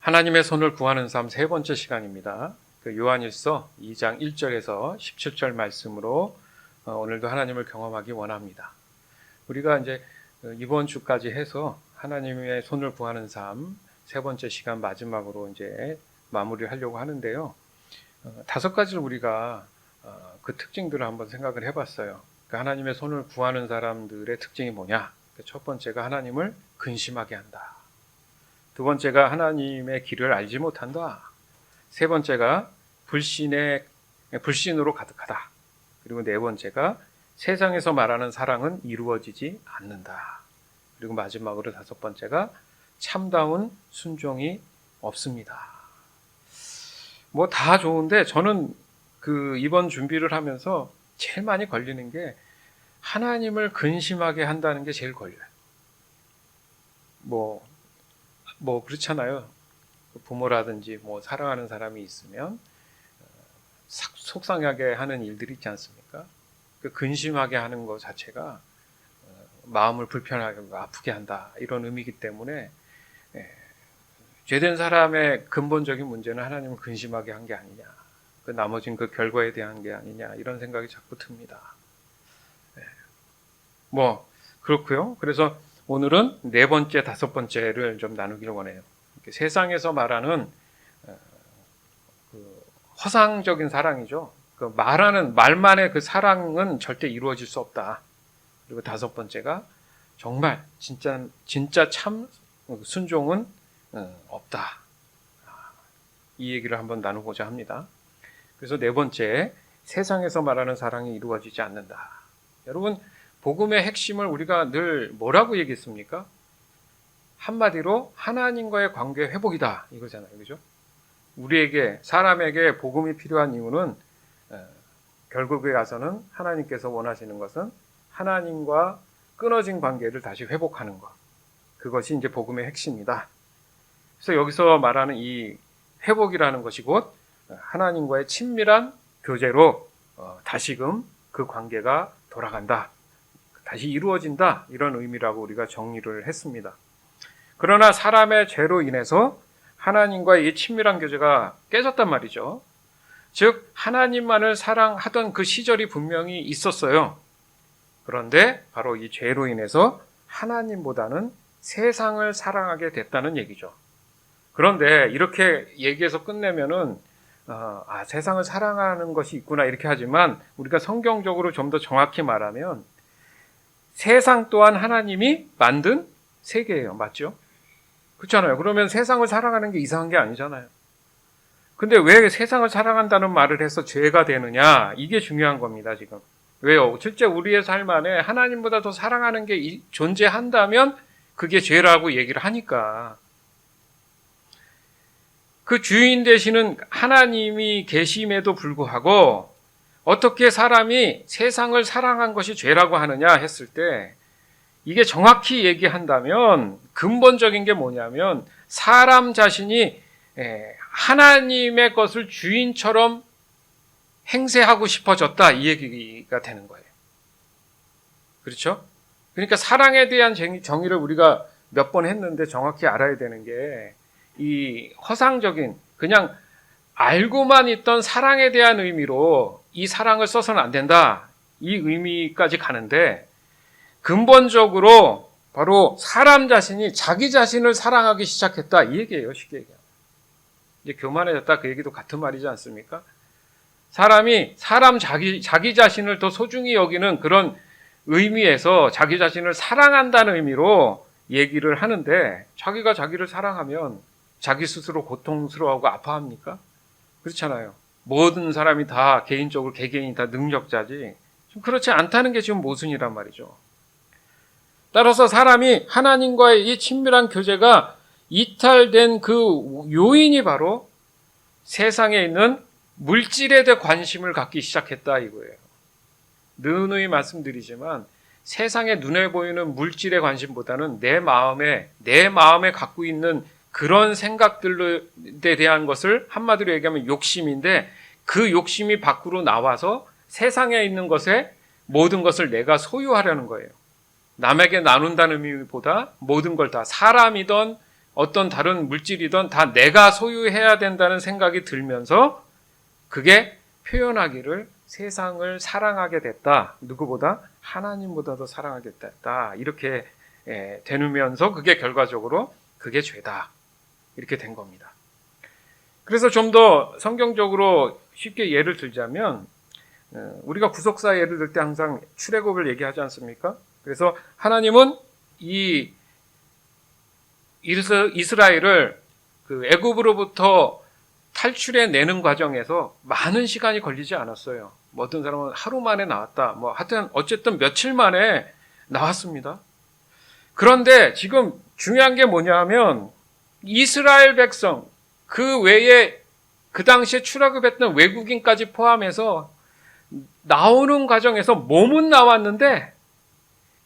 하나님의 손을 구하는 삶 세 번째 시간입니다. 요한일서 2장 1절에서 17절 말씀으로 오늘도 하나님을 경험하기 원합니다. 우리가 이제 이번 주까지 해서 하나님의 손을 구하는 삶 세 번째 시간 마지막으로 이제 마무리를 하려고 하는데요. 다섯 가지를 우리가 그 특징들을 한번 생각을 해봤어요. 하나님의 손을 구하는 사람들의 특징이 뭐냐? 첫 번째가 하나님을 근심하게 한다. 두 번째가 하나님의 길을 알지 못한다. 세 번째가 불신으로 가득하다. 그리고 네 번째가 세상에서 말하는 사랑은 이루어지지 않는다. 그리고 마지막으로 다섯 번째가 참다운 순종이 없습니다. 뭐 다 좋은데 저는 이번 준비를 하면서 제일 많이 걸리는 게 하나님을 근심하게 한다는 게 제일 걸려요. 뭐 그렇잖아요. 부모라든지 사랑하는 사람이 있으면 속상하게 하는 일들이 있지 않습니까? 근심하게 하는 것 자체가 마음을 불편하게 하고 아프게 한다, 이런 의미이기 때문에 죄된 사람의 근본적인 문제는 하나님을 근심하게 한 게 아니냐, 나머진 그 결과에 대한 게 아니냐, 이런 생각이 자꾸 듭니다. 그렇고요. 그래서 오늘은 네 번째, 다섯 번째를 좀 나누기를 원해요. 세상에서 말하는 허상적인 사랑이죠. 말만의 그 사랑은 절대 이루어질 수 없다. 그리고 다섯 번째가 정말 진짜 참 순종은 없다. 이 얘기를 한번 나누고자 합니다. 그래서 네 번째, 세상에서 말하는 사랑이 이루어지지 않는다. 여러분, 복음의 핵심을 우리가 늘 뭐라고 얘기했습니까? 한마디로 하나님과의 관계 회복이다, 이거잖아요. 그죠? 사람에게 복음이 필요한 이유는 결국에 가서는 하나님께서 원하시는 것은 하나님과 끊어진 관계를 다시 회복하는 것. 그것이 이제 복음의 핵심이다. 그래서 여기서 말하는 이 회복이라는 것이 곧 하나님과의 친밀한 교제로 다시금 그 관계가 돌아간다, 다시 이루어진다, 이런 의미라고 우리가 정리를 했습니다. 그러나 사람의 죄로 인해서 하나님과의 이 친밀한 교제가 깨졌단 말이죠. 즉 하나님만을 사랑하던 그 시절이 분명히 있었어요. 그런데 바로 이 죄로 인해서 하나님보다는 세상을 사랑하게 됐다는 얘기죠. 그런데 이렇게 얘기해서 끝내면은 세상을 사랑하는 것이 있구나, 이렇게 하지만 우리가 성경적으로 좀 더 정확히 말하면 세상 또한 하나님이 만든 세계예요. 맞죠? 그렇잖아요. 그러면 세상을 사랑하는 게 이상한 게 아니잖아요. 근데 왜 세상을 사랑한다는 말을 해서 죄가 되느냐, 이게 중요한 겁니다. 지금 왜요? 실제 우리의 삶 안에 하나님보다 더 사랑하는 게 존재한다면 그게 죄라고 얘기를 하니까. 그 주인 되시는 하나님이 계심에도 불구하고 어떻게 사람이 세상을 사랑한 것이 죄라고 하느냐 했을 때, 이게 정확히 얘기한다면 근본적인 게 뭐냐면 사람 자신이 하나님의 것을 주인처럼 행세하고 싶어졌다, 이 얘기가 되는 거예요. 그렇죠? 그러니까 사랑에 대한 정의를 우리가 몇 번 했는데 정확히 알아야 되는 게, 이 허상적인 그냥 알고만 있던 사랑에 대한 의미로 이 사랑을 써서는 안 된다, 이 의미까지 가는데, 근본적으로 바로 사람 자신이 자기 자신을 사랑하기 시작했다, 이 얘기예요. 쉽게 얘기하면 이제 교만해졌다, 그 얘기도 같은 말이지 않습니까? 사람이 자기 자신을 더 소중히 여기는 그런 의미에서 자기 자신을 사랑한다는 의미로 얘기를 하는데, 자기가 자기를 사랑하면 자기 스스로 고통스러워하고 아파합니까? 그렇잖아요. 모든 사람이 다 개인적으로 개개인이 다 능력자지 좀 그렇지 않다는 게 지금 모순이란 말이죠. 따라서 사람이 하나님과의 이 친밀한 교제가 이탈된 그 요인이 바로 세상에 있는 물질에 대해 관심을 갖기 시작했다, 이거예요. 누누이 말씀드리지만 세상에 눈에 보이는 물질의 관심보다는 내 마음에 갖고 있는 그런 생각들에 대한 것을 한마디로 얘기하면 욕심인데, 그 욕심이 밖으로 나와서 세상에 있는 것에 모든 것을 내가 소유하려는 거예요. 남에게 나눈다는 의미보다 모든 걸 다, 사람이든 어떤 다른 물질이든 다 내가 소유해야 된다는 생각이 들면서 그게 표현하기를 세상을 사랑하게 됐다. 누구보다? 하나님보다도 사랑하게 됐다. 이렇게 되누면서 그게 결과적으로 그게 죄다. 이렇게 된 겁니다. 그래서 좀 더 성경적으로 쉽게 예를 들자면 우리가 구속사 예를 들 때 항상 출애굽을 얘기하지 않습니까? 그래서 하나님은 이 이스라엘을 그 애굽으로부터 탈출해 내는 과정에서 많은 시간이 걸리지 않았어요. 뭐 어떤 사람은 하루 만에 나왔다. 뭐 하여튼 어쨌든 며칠 만에 나왔습니다. 그런데 지금 중요한 게 뭐냐면 이스라엘 백성 그 외에 그 당시에 출애굽했던 외국인까지 포함해서 나오는 과정에서 몸은 나왔는데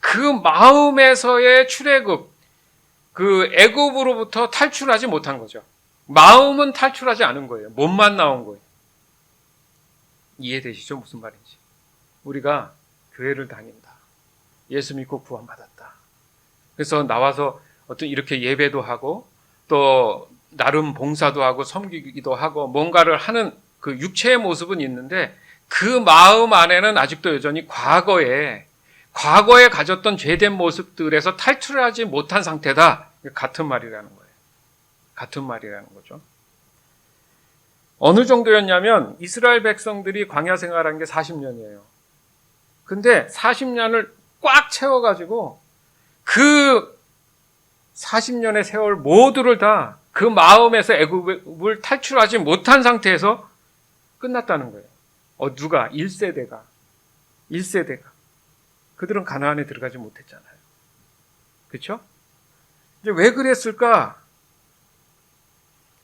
그 마음에서의 출애굽, 그 애굽으로부터 탈출하지 못한 거죠. 마음은 탈출하지 않은 거예요. 몸만 나온 거예요. 이해되시죠? 무슨 말인지. 우리가 교회를 다닌다. 예수 믿고 구원받았다. 그래서 나와서 어떤 이렇게 예배도 하고 또 나름 봉사도 하고 섬기기도 하고 뭔가를 하는 그 육체의 모습은 있는데 그 마음 안에는 아직도 여전히 과거에 가졌던 죄된 모습들에서 탈출을 하지 못한 상태다. 같은 말이라는 거예요. 같은 말이라는 거죠. 어느 정도였냐면 이스라엘 백성들이 광야 생활한 게 40년이에요. 근데 40년을 꽉 채워가지고 그 40년의 세월 모두를 다 그 마음에서 애굽을 탈출하지 못한 상태에서 끝났다는 거예요. 누가? 1세대가. 그들은 가나안에 들어가지 못했잖아요. 그렇죠? 이제 왜 그랬을까?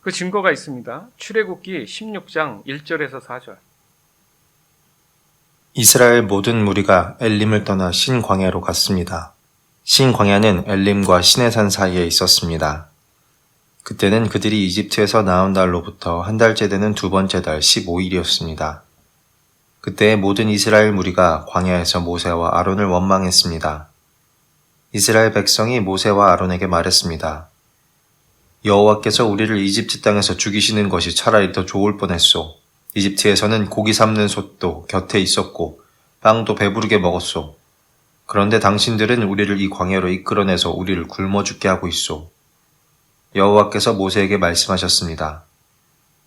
그 증거가 있습니다. 출애굽기 16장 1절에서 4절. 이스라엘 모든 무리가 엘림을 떠나 신광야로 갔습니다. 신광야는 엘림과 시내산 사이에 있었습니다. 그때는 그들이 이집트에서 나온 날로부터 한 달째 되는 두 번째 달 15일이었습니다. 그때 모든 이스라엘 무리가 광야에서 모세와 아론을 원망했습니다. 이스라엘 백성이 모세와 아론에게 말했습니다. 여호와께서 우리를 이집트 땅에서 죽이시는 것이 차라리 더 좋을 뻔했소. 이집트에서는 고기 삶는 솥도 곁에 있었고 빵도 배부르게 먹었소. 그런데 당신들은 우리를 이 광야로 이끌어내서 우리를 굶어 죽게 하고 있소. 여호와께서 모세에게 말씀하셨습니다.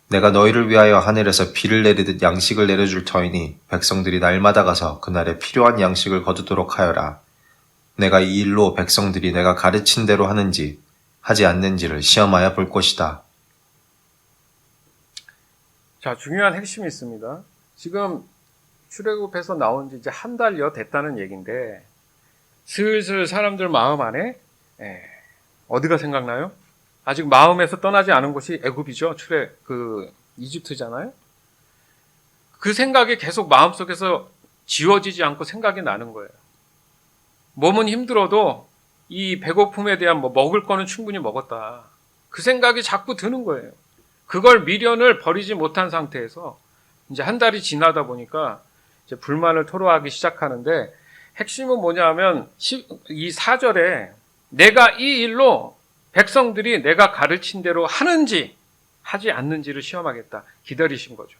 내가 너희를 위하여 하늘에서 비를 내리듯 양식을 내려줄 터이니 백성들이 날마다 가서 그날에 필요한 양식을 거두도록 하여라. 내가 이 일로 백성들이 내가 가르친 대로 하는지 하지 않는지를 시험하여 볼 것이다. 자, 중요한 핵심이 있습니다. 지금 출애굽해서 나온 지 이제 한 달여 됐다는 얘기인데 슬슬 사람들 마음 안에 어디가 생각나요? 아직 마음에서 떠나지 않은 곳이 애굽이죠. 이집트잖아요. 그 생각이 계속 마음속에서 지워지지 않고 생각이 나는 거예요. 몸은 힘들어도 이 배고픔에 대한 먹을 거는 충분히 먹었다. 그 생각이 자꾸 드는 거예요. 그걸 미련을 버리지 못한 상태에서 이제 한 달이 지나다 보니까 이제 불만을 토로하기 시작하는데 핵심은 뭐냐 하면 이 4절에 내가 이 일로 백성들이 내가 가르친 대로 하는지 하지 않는지를 시험하겠다. 기다리신 거죠.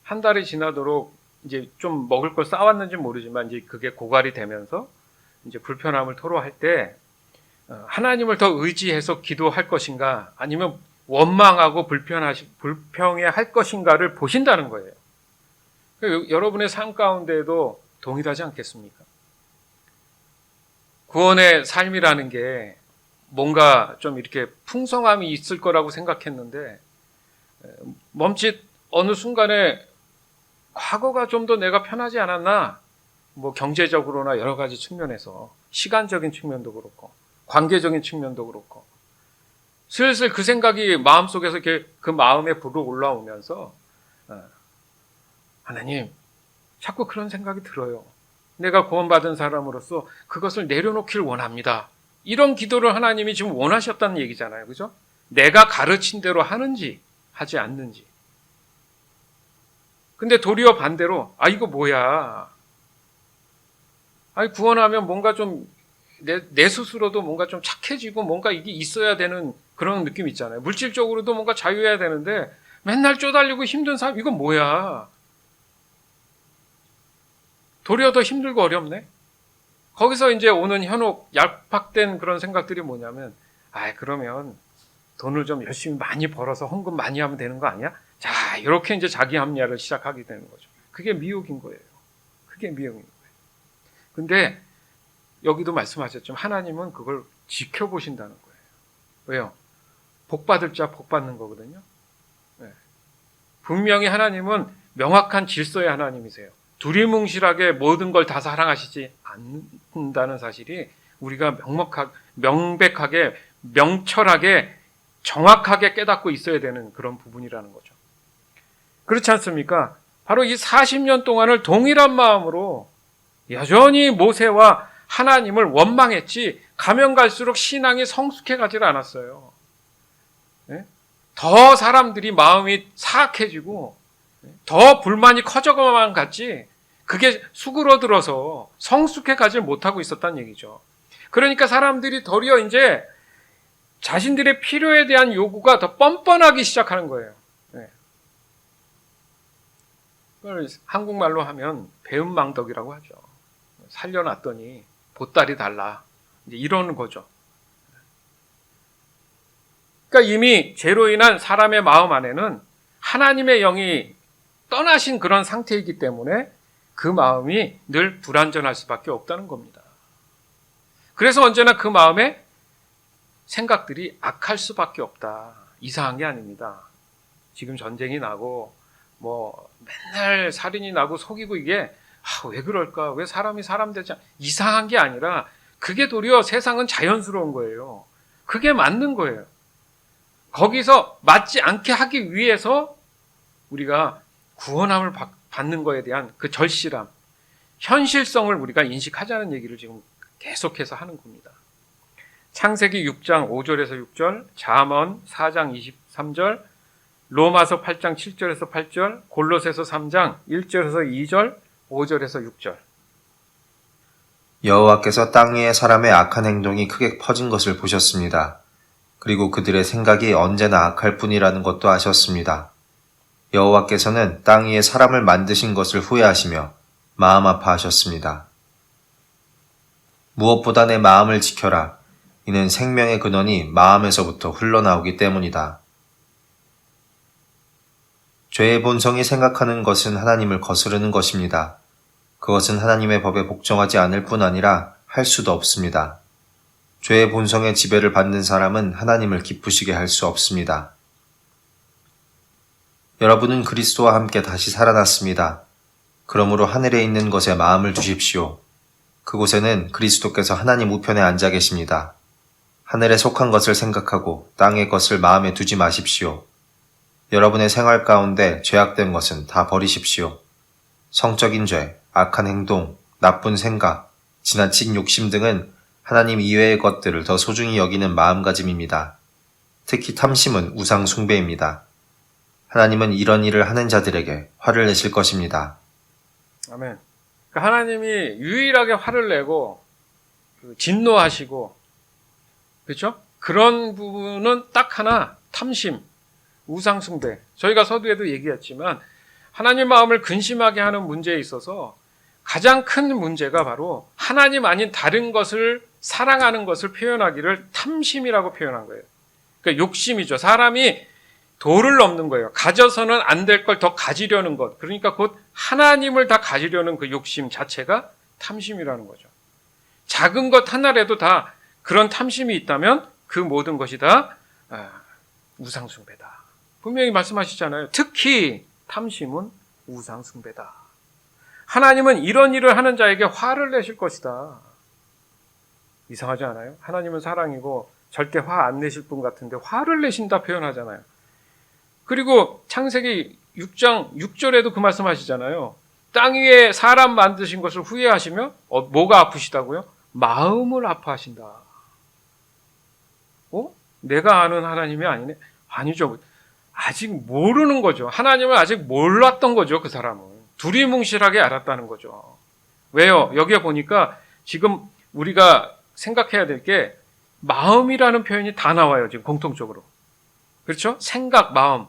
한 달이 지나도록 이제 좀 먹을 걸 쌓았는지 모르지만 이제 그게 고갈이 되면서 이제 불편함을 토로할 때 하나님을 더 의지해서 기도할 것인가 아니면 원망하고 불평해 할 것인가를 보신다는 거예요. 여러분의 삶 가운데에도 동일하지 않겠습니까? 구원의 삶이라는 게 뭔가 좀 이렇게 풍성함이 있을 거라고 생각했는데 멈칫 어느 순간에 과거가 좀 더 내가 편하지 않았나? 뭐 경제적으로나 여러 가지 측면에서 시간적인 측면도 그렇고 관계적인 측면도 그렇고 슬슬 그 생각이 마음속에서 이렇게 그 마음에 불어 올라오면서 하나님 자꾸 그런 생각이 들어요. 내가 구원받은 사람으로서 그것을 내려놓기를 원합니다. 이런 기도를 하나님이 지금 원하셨다는 얘기잖아요. 그죠? 내가 가르친 대로 하는지 하지 않는지. 근데 도리어 반대로 이거 뭐야. 구원하면 뭔가 좀 내 스스로도 뭔가 좀 착해지고 뭔가 이게 있어야 되는 그런 느낌 있잖아요. 물질적으로도 뭔가 자유해야 되는데 맨날 쪼달리고 힘든 삶, 이건 뭐야? 도리어 더 힘들고 어렵네? 거기서 이제 오는 현혹, 얄팍된 그런 생각들이 뭐냐면, 그러면 돈을 좀 열심히 많이 벌어서 헌금 많이 하면 되는 거 아니야? 자, 이렇게 이제 자기 합리화를 시작하게 되는 거죠. 그게 미혹인 거예요. 그게 미혹인 거예요. 근데 여기도 말씀하셨지만 하나님은 그걸 지켜보신다는 거예요. 왜요? 복 받을 자 복 받는 거거든요. 네. 분명히 하나님은 명확한 질서의 하나님이세요. 두리뭉실하게 모든 걸 다 사랑하시지 않는다는 사실이 우리가 명백하게, 명철하게, 정확하게 깨닫고 있어야 되는 그런 부분이라는 거죠. 그렇지 않습니까? 바로 이 40년 동안을 동일한 마음으로 여전히 모세와 하나님을 원망했지 가면 갈수록 신앙이 성숙해 가질 않았어요. 네? 더 사람들이 마음이 사악해지고 더 불만이 커져가만 갔지 그게 수그러들어서 성숙해 가질 못하고 있었다는 얘기죠. 그러니까 사람들이 도리어 이제 자신들의 필요에 대한 요구가 더 뻔뻔하기 시작하는 거예요. 네. 그걸 한국말로 하면 배은망덕이라고 하죠. 살려놨더니 보따리 달라. 이제 이러는 거죠. 그러니까 이미 죄로 인한 사람의 마음 안에는 하나님의 영이 떠나신 그런 상태이기 때문에 그 마음이 늘 불완전할 수밖에 없다는 겁니다. 그래서 언제나 그 마음에 생각들이 악할 수밖에 없다. 이상한 게 아닙니다. 지금 전쟁이 나고 뭐 맨날 살인이 나고 속이고 이게 왜 그럴까? 왜 사람이 사람 되지 이상한 게 아니라 그게 도리어 세상은 자연스러운 거예요. 그게 맞는 거예요. 거기서 맞지 않게 하기 위해서 우리가 구원함을 받는 거에 대한 그 절실함, 현실성을 우리가 인식하자는 얘기를 지금 계속해서 하는 겁니다. 창세기 6장 5절에서 6절, 잠언 4장 23절, 로마서 8장 7절에서 8절, 골로새서 3장 1절에서 2절, 5절에서 6절. 여호와께서 땅 위의 사람의 악한 행동이 크게 퍼진 것을 보셨습니다. 그리고 그들의 생각이 언제나 악할 뿐이라는 것도 아셨습니다. 여호와께서는 땅 위에 사람을 만드신 것을 후회하시며 마음 아파하셨습니다. 무엇보다 내 마음을 지켜라. 이는 생명의 근원이 마음에서부터 흘러나오기 때문이다. 죄의 본성이 생각하는 것은 하나님을 거스르는 것입니다. 그것은 하나님의 법에 복종하지 않을 뿐 아니라 할 수도 없습니다. 죄의 본성의 지배를 받는 사람은 하나님을 기쁘시게 할 수 없습니다. 여러분은 그리스도와 함께 다시 살아났습니다. 그러므로 하늘에 있는 것에 마음을 두십시오. 그곳에는 그리스도께서 하나님 우편에 앉아 계십니다. 하늘에 속한 것을 생각하고 땅의 것을 마음에 두지 마십시오. 여러분의 생활 가운데 죄악된 것은 다 버리십시오. 성적인 죄, 악한 행동, 나쁜 생각, 지나친 욕심 등은 하나님 이외의 것들을 더 소중히 여기는 마음가짐입니다. 특히 탐심은 우상 숭배입니다. 하나님은 이런 일을 하는 자들에게 화를 내실 것입니다. 아멘. 그러니까 하나님이 유일하게 화를 내고 진노하시고, 그렇죠? 그런 부분은 딱 하나, 탐심, 우상 숭배. 저희가 서두에도 얘기했지만 하나님 마음을 근심하게 하는 문제에 있어서 가장 큰 문제가 바로 하나님 아닌 다른 것을 사랑하는 것을 표현하기를 탐심이라고 표현한 거예요. 그러니까 욕심이죠. 사람이 도를 넘는 거예요. 가져서는 안 될 걸 더 가지려는 것. 그러니까 곧 하나님을 다 가지려는 그 욕심 자체가 탐심이라는 거죠. 작은 것 하나라도 다 그런 탐심이 있다면 그 모든 것이 다 우상숭배다. 분명히 말씀하시잖아요. 특히 탐심은 우상숭배다. 하나님은 이런 일을 하는 자에게 화를 내실 것이다. 이상하지 않아요? 하나님은 사랑이고 절대 화 안 내실 분 같은데 화를 내신다 표현하잖아요. 그리고 창세기 6장 6절에도 그 말씀하시잖아요. 땅 위에 사람 만드신 것을 후회하시며 뭐가 아프시다고요? 마음을 아파하신다. 내가 아는 하나님이 아니네? 아니죠. 아직 모르는 거죠. 하나님을 아직 몰랐던 거죠. 그 사람은. 두리뭉실하게 알았다는 거죠. 왜요? 여기에 보니까 지금 우리가 생각해야 될 게 마음이라는 표현이 다 나와요. 지금 공통적으로. 그렇죠? 생각, 마음.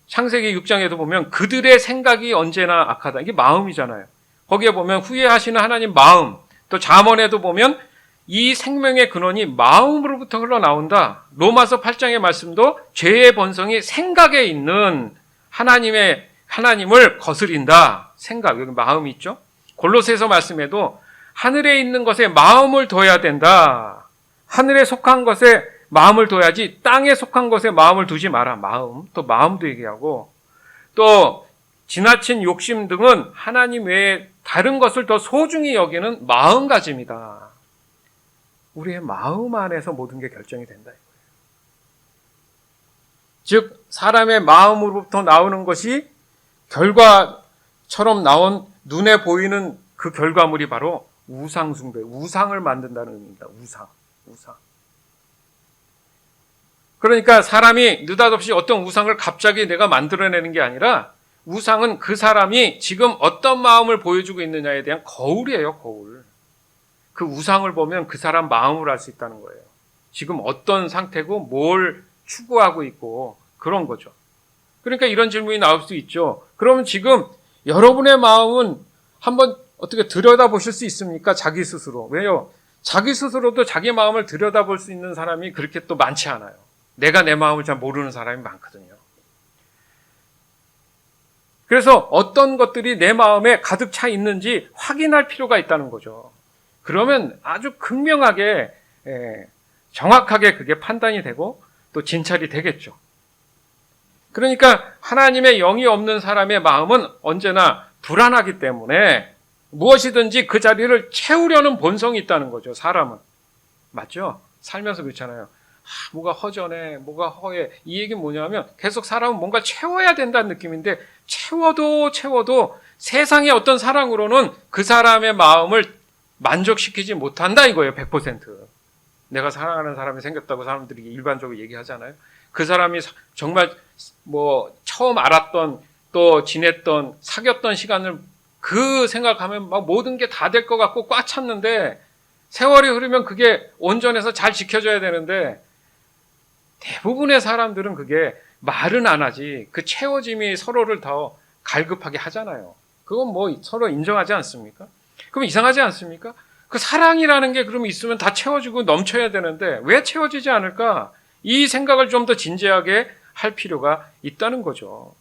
창세기 6장에도 보면 그들의 생각이 언제나 악하다. 이게 마음이잖아요. 거기에 보면 후회하시는 하나님 마음. 또 잠언에도 보면 이 생명의 근원이 마음으로부터 흘러나온다. 로마서 8장의 말씀도 죄의 본성이 생각에 있는 하나님을 거스린다. 생각, 여기 마음이 있죠. 골로새서 말씀에도 하늘에 있는 것에 마음을 둬야 된다. 하늘에 속한 것에 마음을 둬야지 땅에 속한 것에 마음을 두지 마라. 마음, 또 마음도 얘기하고, 또 지나친 욕심 등은 하나님 외에 다른 것을 더 소중히 여기는 마음가짐이다. 우리의 마음 안에서 모든 게 결정이 된다. 즉 사람의 마음으로부터 나오는 것이 결과처럼 나온 눈에 보이는 그 결과물이 바로 우상숭배, 우상을 만든다는 의미입니다. 우상. 그러니까 사람이 느닷없이 어떤 우상을 갑자기 내가 만들어내는 게 아니라 우상은 그 사람이 지금 어떤 마음을 보여주고 있느냐에 대한 거울이에요. 거울. 그 우상을 보면 그 사람 마음을 알 수 있다는 거예요. 지금 어떤 상태고 뭘 추구하고 있고 그런 거죠. 그러니까 이런 질문이 나올 수 있죠. 그러면 지금 여러분의 마음은 한번 어떻게 들여다보실 수 있습니까? 자기 스스로. 왜요? 자기 스스로도 자기 마음을 들여다볼 수 있는 사람이 그렇게 또 많지 않아요. 내가 내 마음을 잘 모르는 사람이 많거든요. 그래서 어떤 것들이 내 마음에 가득 차 있는지 확인할 필요가 있다는 거죠. 그러면 아주 극명하게 정확하게 그게 판단이 되고 또 진찰이 되겠죠. 그러니까 하나님의 영이 없는 사람의 마음은 언제나 불안하기 때문에 무엇이든지 그 자리를 채우려는 본성이 있다는 거죠. 사람은. 맞죠? 살면서 그렇잖아요. 뭐가 허전해, 뭐가 허해. 이 얘기는 뭐냐면 계속 사람은 뭔가 채워야 된다는 느낌인데 채워도 세상의 어떤 사랑으로는 그 사람의 마음을 만족시키지 못한다 이거예요. 100%. 내가 사랑하는 사람이 생겼다고 사람들이 일반적으로 얘기하잖아요. 그 사람이 정말 처음 알았던 또 지냈던 사귀었던 시간을 그 생각하면 막 모든 게 다 될 것 같고 꽉 찼는데 세월이 흐르면 그게 온전해서 잘 지켜져야 되는데 대부분의 사람들은 그게 말은 안 하지 그 채워짐이 서로를 더 갈급하게 하잖아요. 그건 서로 인정하지 않습니까? 그럼 이상하지 않습니까? 그 사랑이라는 게 그러면 있으면 다 채워지고 넘쳐야 되는데 왜 채워지지 않을까? 이 생각을 좀 더 진지하게 할 필요가 있다는 거죠.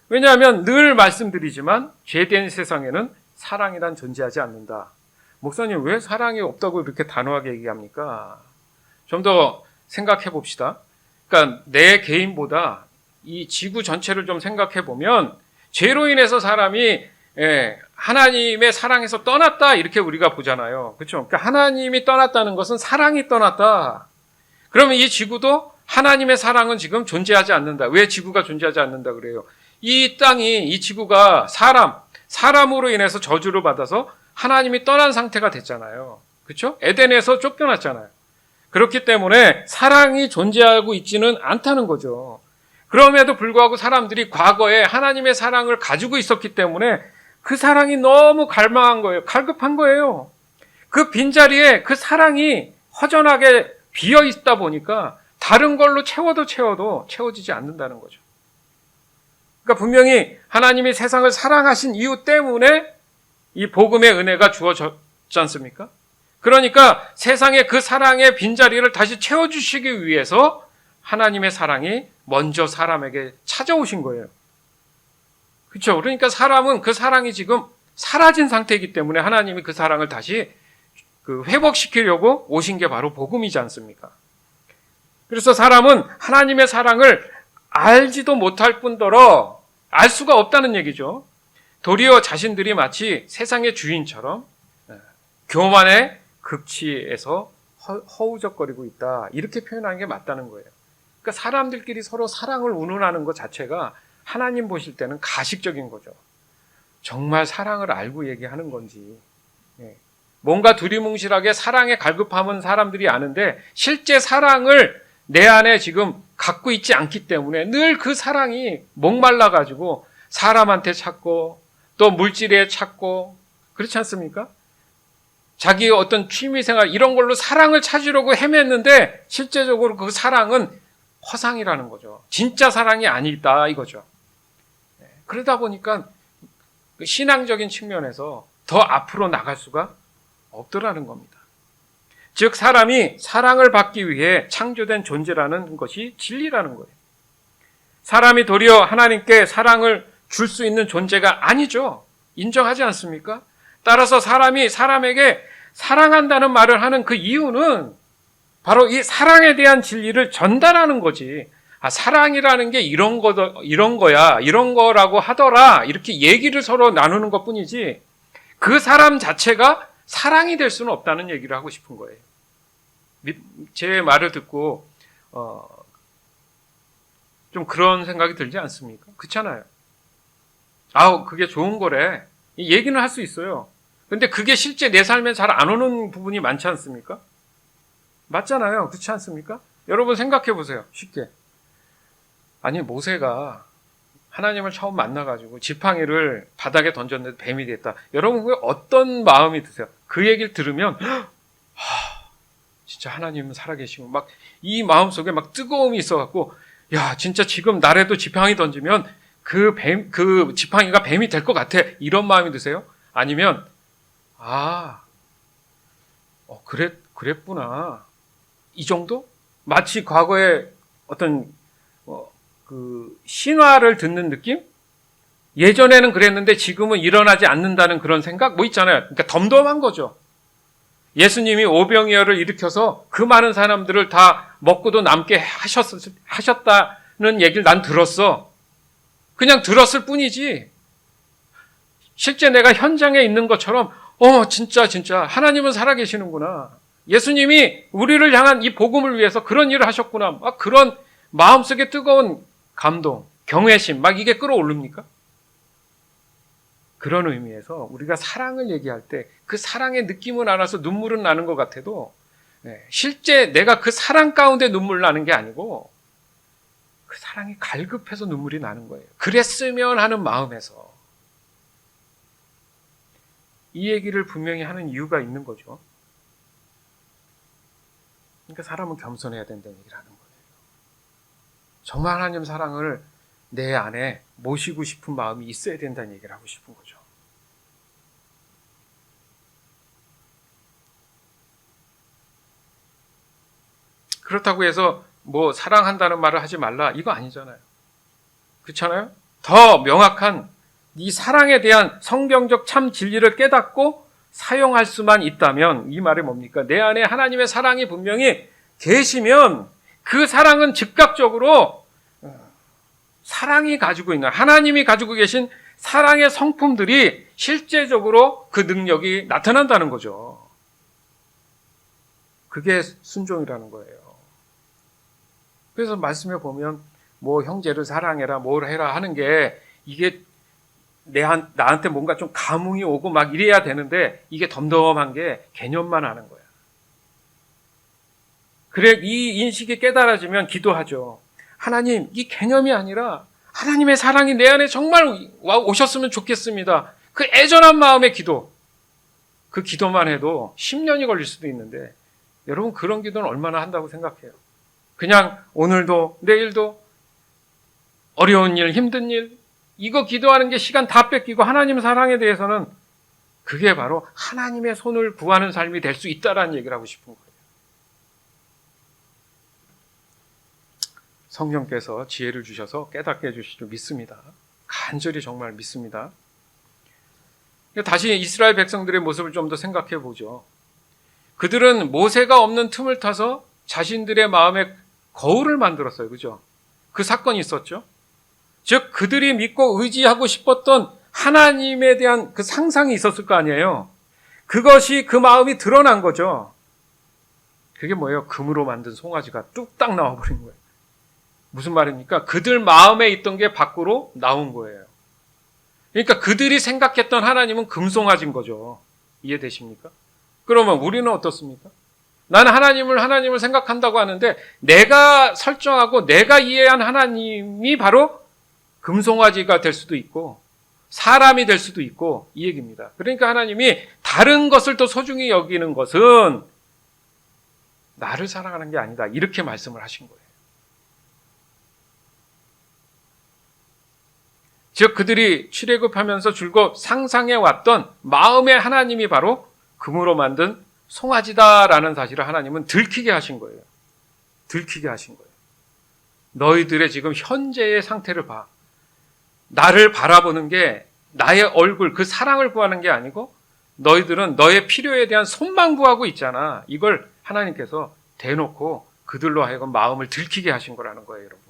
왜냐하면 늘 말씀드리지만 죄된 세상에는 사랑이란 존재하지 않는다. 목사님 왜 사랑이 없다고 이렇게 단호하게 얘기합니까? 좀 더 생각해 봅시다. 그러니까 내 개인보다 이 지구 전체를 좀 생각해 보면 죄로 인해서 사람이 하나님의 사랑에서 떠났다 이렇게 우리가 보잖아요. 그렇죠? 그러니까 하나님이 떠났다는 것은 사랑이 떠났다. 그러면 이 지구도 하나님의 사랑은 지금 존재하지 않는다. 왜 지구가 존재하지 않는다 그래요? 이 땅이 이 지구가 사람으로 인해서 저주를 받아서 하나님이 떠난 상태가 됐잖아요. 그렇죠? 에덴에서 쫓겨났잖아요. 그렇기 때문에 사랑이 존재하고 있지는 않다는 거죠. 그럼에도 불구하고 사람들이 과거에 하나님의 사랑을 가지고 있었기 때문에 그 사랑이 너무 갈망한 거예요. 갈급한 거예요. 그 빈자리에 그 사랑이 허전하게 비어 있다 보니까 다른 걸로 채워도 채워지지 않는다는 거죠. 그러니까 분명히 하나님이 세상을 사랑하신 이유 때문에 이 복음의 은혜가 주어졌지 않습니까? 그러니까 세상에 그 사랑의 빈자리를 다시 채워주시기 위해서 하나님의 사랑이 먼저 사람에게 찾아오신 거예요. 그렇죠? 그러니까 사람은 그 사랑이 지금 사라진 상태이기 때문에 하나님이 그 사랑을 다시 회복시키려고 오신 게 바로 복음이지 않습니까? 그래서 사람은 하나님의 사랑을 알지도 못할 뿐더러 알 수가 없다는 얘기죠. 도리어 자신들이 마치 세상의 주인처럼 교만의 극치에서 허우적거리고 있다. 이렇게 표현하는 게 맞다는 거예요. 그러니까 사람들끼리 서로 사랑을 운운하는 것 자체가 하나님 보실 때는 가식적인 거죠. 정말 사랑을 알고 얘기하는 건지. 뭔가 두리뭉실하게 사랑에 갈급함은 사람들이 아는데 실제 사랑을 내 안에 지금 갖고 있지 않기 때문에 늘 그 사랑이 목말라가지고 사람한테 찾고 또 물질에 찾고 그렇지 않습니까? 자기의 어떤 취미생활 이런 걸로 사랑을 찾으려고 헤맸는데 실제적으로 그 사랑은 허상이라는 거죠. 진짜 사랑이 아니다 이거죠. 그러다 보니까 신앙적인 측면에서 더 앞으로 나갈 수가 없더라는 겁니다. 즉 사람이 사랑을 받기 위해 창조된 존재라는 것이 진리라는 거예요. 사람이 도리어 하나님께 사랑을 줄 수 있는 존재가 아니죠. 인정하지 않습니까? 따라서 사람이 사람에게 사랑한다는 말을 하는 그 이유는 바로 이 사랑에 대한 진리를 전달하는 거지. 사랑이라는 게 이런 거야, 이런 거라고 하더라. 이렇게 얘기를 서로 나누는 것 뿐이지 그 사람 자체가 사랑이 될 수는 없다는 얘기를 하고 싶은 거예요. 제 말을 듣고 좀 그런 생각이 들지 않습니까? 그렇잖아요. 그게 좋은 거래. 이 얘기는 할 수 있어요. 근데 그게 실제 내 삶에 잘 안 오는 부분이 많지 않습니까? 맞잖아요. 그렇지 않습니까? 여러분 생각해 보세요. 쉽게. 아니 모세가 하나님을 처음 만나가지고 지팡이를 바닥에 던졌는데 뱀이 됐다. 여러분 그게 어떤 마음이 드세요? 그 얘기를 들으면 진짜 하나님은 살아계시고 막 이 마음속에 막 뜨거움이 있어갖고 야 진짜 지금 나라도 지팡이 던지면 그 지팡이가 뱀이 될 것 같아. 이런 마음이 드세요? 아니면 그랬구나. 이 정도? 마치 과거에 어떤 그 신화를 듣는 느낌? 예전에는 그랬는데 지금은 일어나지 않는다는 그런 생각? 뭐 있잖아요. 그러니까 덤덤한 거죠. 예수님이 오병이어를 일으켜서 그 많은 사람들을 다 먹고도 남게 하셨다는 얘기를 난 들었어. 그냥 들었을 뿐이지. 실제 내가 현장에 있는 것처럼 진짜 하나님은 살아계시는구나. 예수님이 우리를 향한 이 복음을 위해서 그런 일을 하셨구나. 막 그런 마음속에 뜨거운 감동, 경외심 막 이게 끌어오릅니까? 그런 의미에서 우리가 사랑을 얘기할 때 그 사랑의 느낌은 알아서 눈물은 나는 것 같아도 실제 내가 그 사랑 가운데 눈물 나는 게 아니고 그 사랑이 갈급해서 눈물이 나는 거예요. 그랬으면 하는 마음에서. 이 얘기를 분명히 하는 이유가 있는 거죠. 그러니까 사람은 겸손해야 된다는 얘기를 하는 거예요. 정말 하나님 사랑을 내 안에 모시고 싶은 마음이 있어야 된다는 얘기를 하고 싶은 거죠. 그렇다고 해서 뭐 사랑한다는 말을 하지 말라 이거 아니잖아요. 그렇잖아요? 더 명확한 이 사랑에 대한 성경적 참 진리를 깨닫고 사용할 수만 있다면 이 말이 뭡니까? 내 안에 하나님의 사랑이 분명히 계시면 그 사랑은 즉각적으로 사랑이 가지고 있는 하나님이 가지고 계신 사랑의 성품들이 실제적으로 그 능력이 나타난다는 거죠. 그게 순종이라는 거예요. 그래서 말씀에 보면 뭐 형제를 사랑해라 뭘 해라 하는 게 이게 나한테 뭔가 좀 감흥이 오고 막 이래야 되는데 이게 덤덤한 게 개념만 하는 거야. 그래 이 인식이 깨달아지면 기도하죠. 하나님 이 개념이 아니라 하나님의 사랑이 내 안에 정말 오셨으면 좋겠습니다. 그 애절한 마음의 기도. 그 기도만 해도 10년이 걸릴 수도 있는데 여러분 그런 기도는 얼마나 한다고 생각해요? 그냥 오늘도 내일도 어려운 일 힘든 일 이거 기도하는 게 시간 다 뺏기고 하나님 사랑에 대해서는 그게 바로 하나님의 손을 구하는 삶이 될 수 있다라는 얘기를 하고 싶은 거예요. 성령께서 지혜를 주셔서 깨닫게 해주실 줄 믿습니다. 간절히 정말 믿습니다. 다시 이스라엘 백성들의 모습을 좀 더 생각해 보죠. 그들은 모세가 없는 틈을 타서 자신들의 마음에 거울을 만들었어요. 그죠? 그 사건이 있었죠. 즉 그들이 믿고 의지하고 싶었던 하나님에 대한 그 상상이 있었을 거 아니에요. 그것이 그 마음이 드러난 거죠. 그게 뭐예요? 금으로 만든 송아지가 뚝딱 나와버린 거예요. 무슨 말입니까? 그들 마음에 있던 게 밖으로 나온 거예요. 그러니까 그들이 생각했던 하나님은 금송아지인 거죠. 이해되십니까? 그러면 우리는 어떻습니까? 나는 하나님을 생각한다고 하는데 내가 설정하고 내가 이해한 하나님이 바로 금송아지가 될 수도 있고 사람이 될 수도 있고 이 얘기입니다. 그러니까 하나님이 다른 것을 더 소중히 여기는 것은 나를 사랑하는 게 아니다. 이렇게 말씀을 하신 거예요. 즉 그들이 출애굽하면서 줄곧 상상해 왔던 마음의 하나님이 바로 금으로 만든 송아지다라는 사실을 하나님은 들키게 하신 거예요. 들키게 하신 거예요. 너희들의 지금 현재의 상태를 봐. 나를 바라보는 게 나의 얼굴, 그 사랑을 구하는 게 아니고 너희들은 너의 필요에 대한 손만 구하고 있잖아. 이걸 하나님께서 대놓고 그들로 하여금 마음을 들키게 하신 거라는 거예요, 여러분.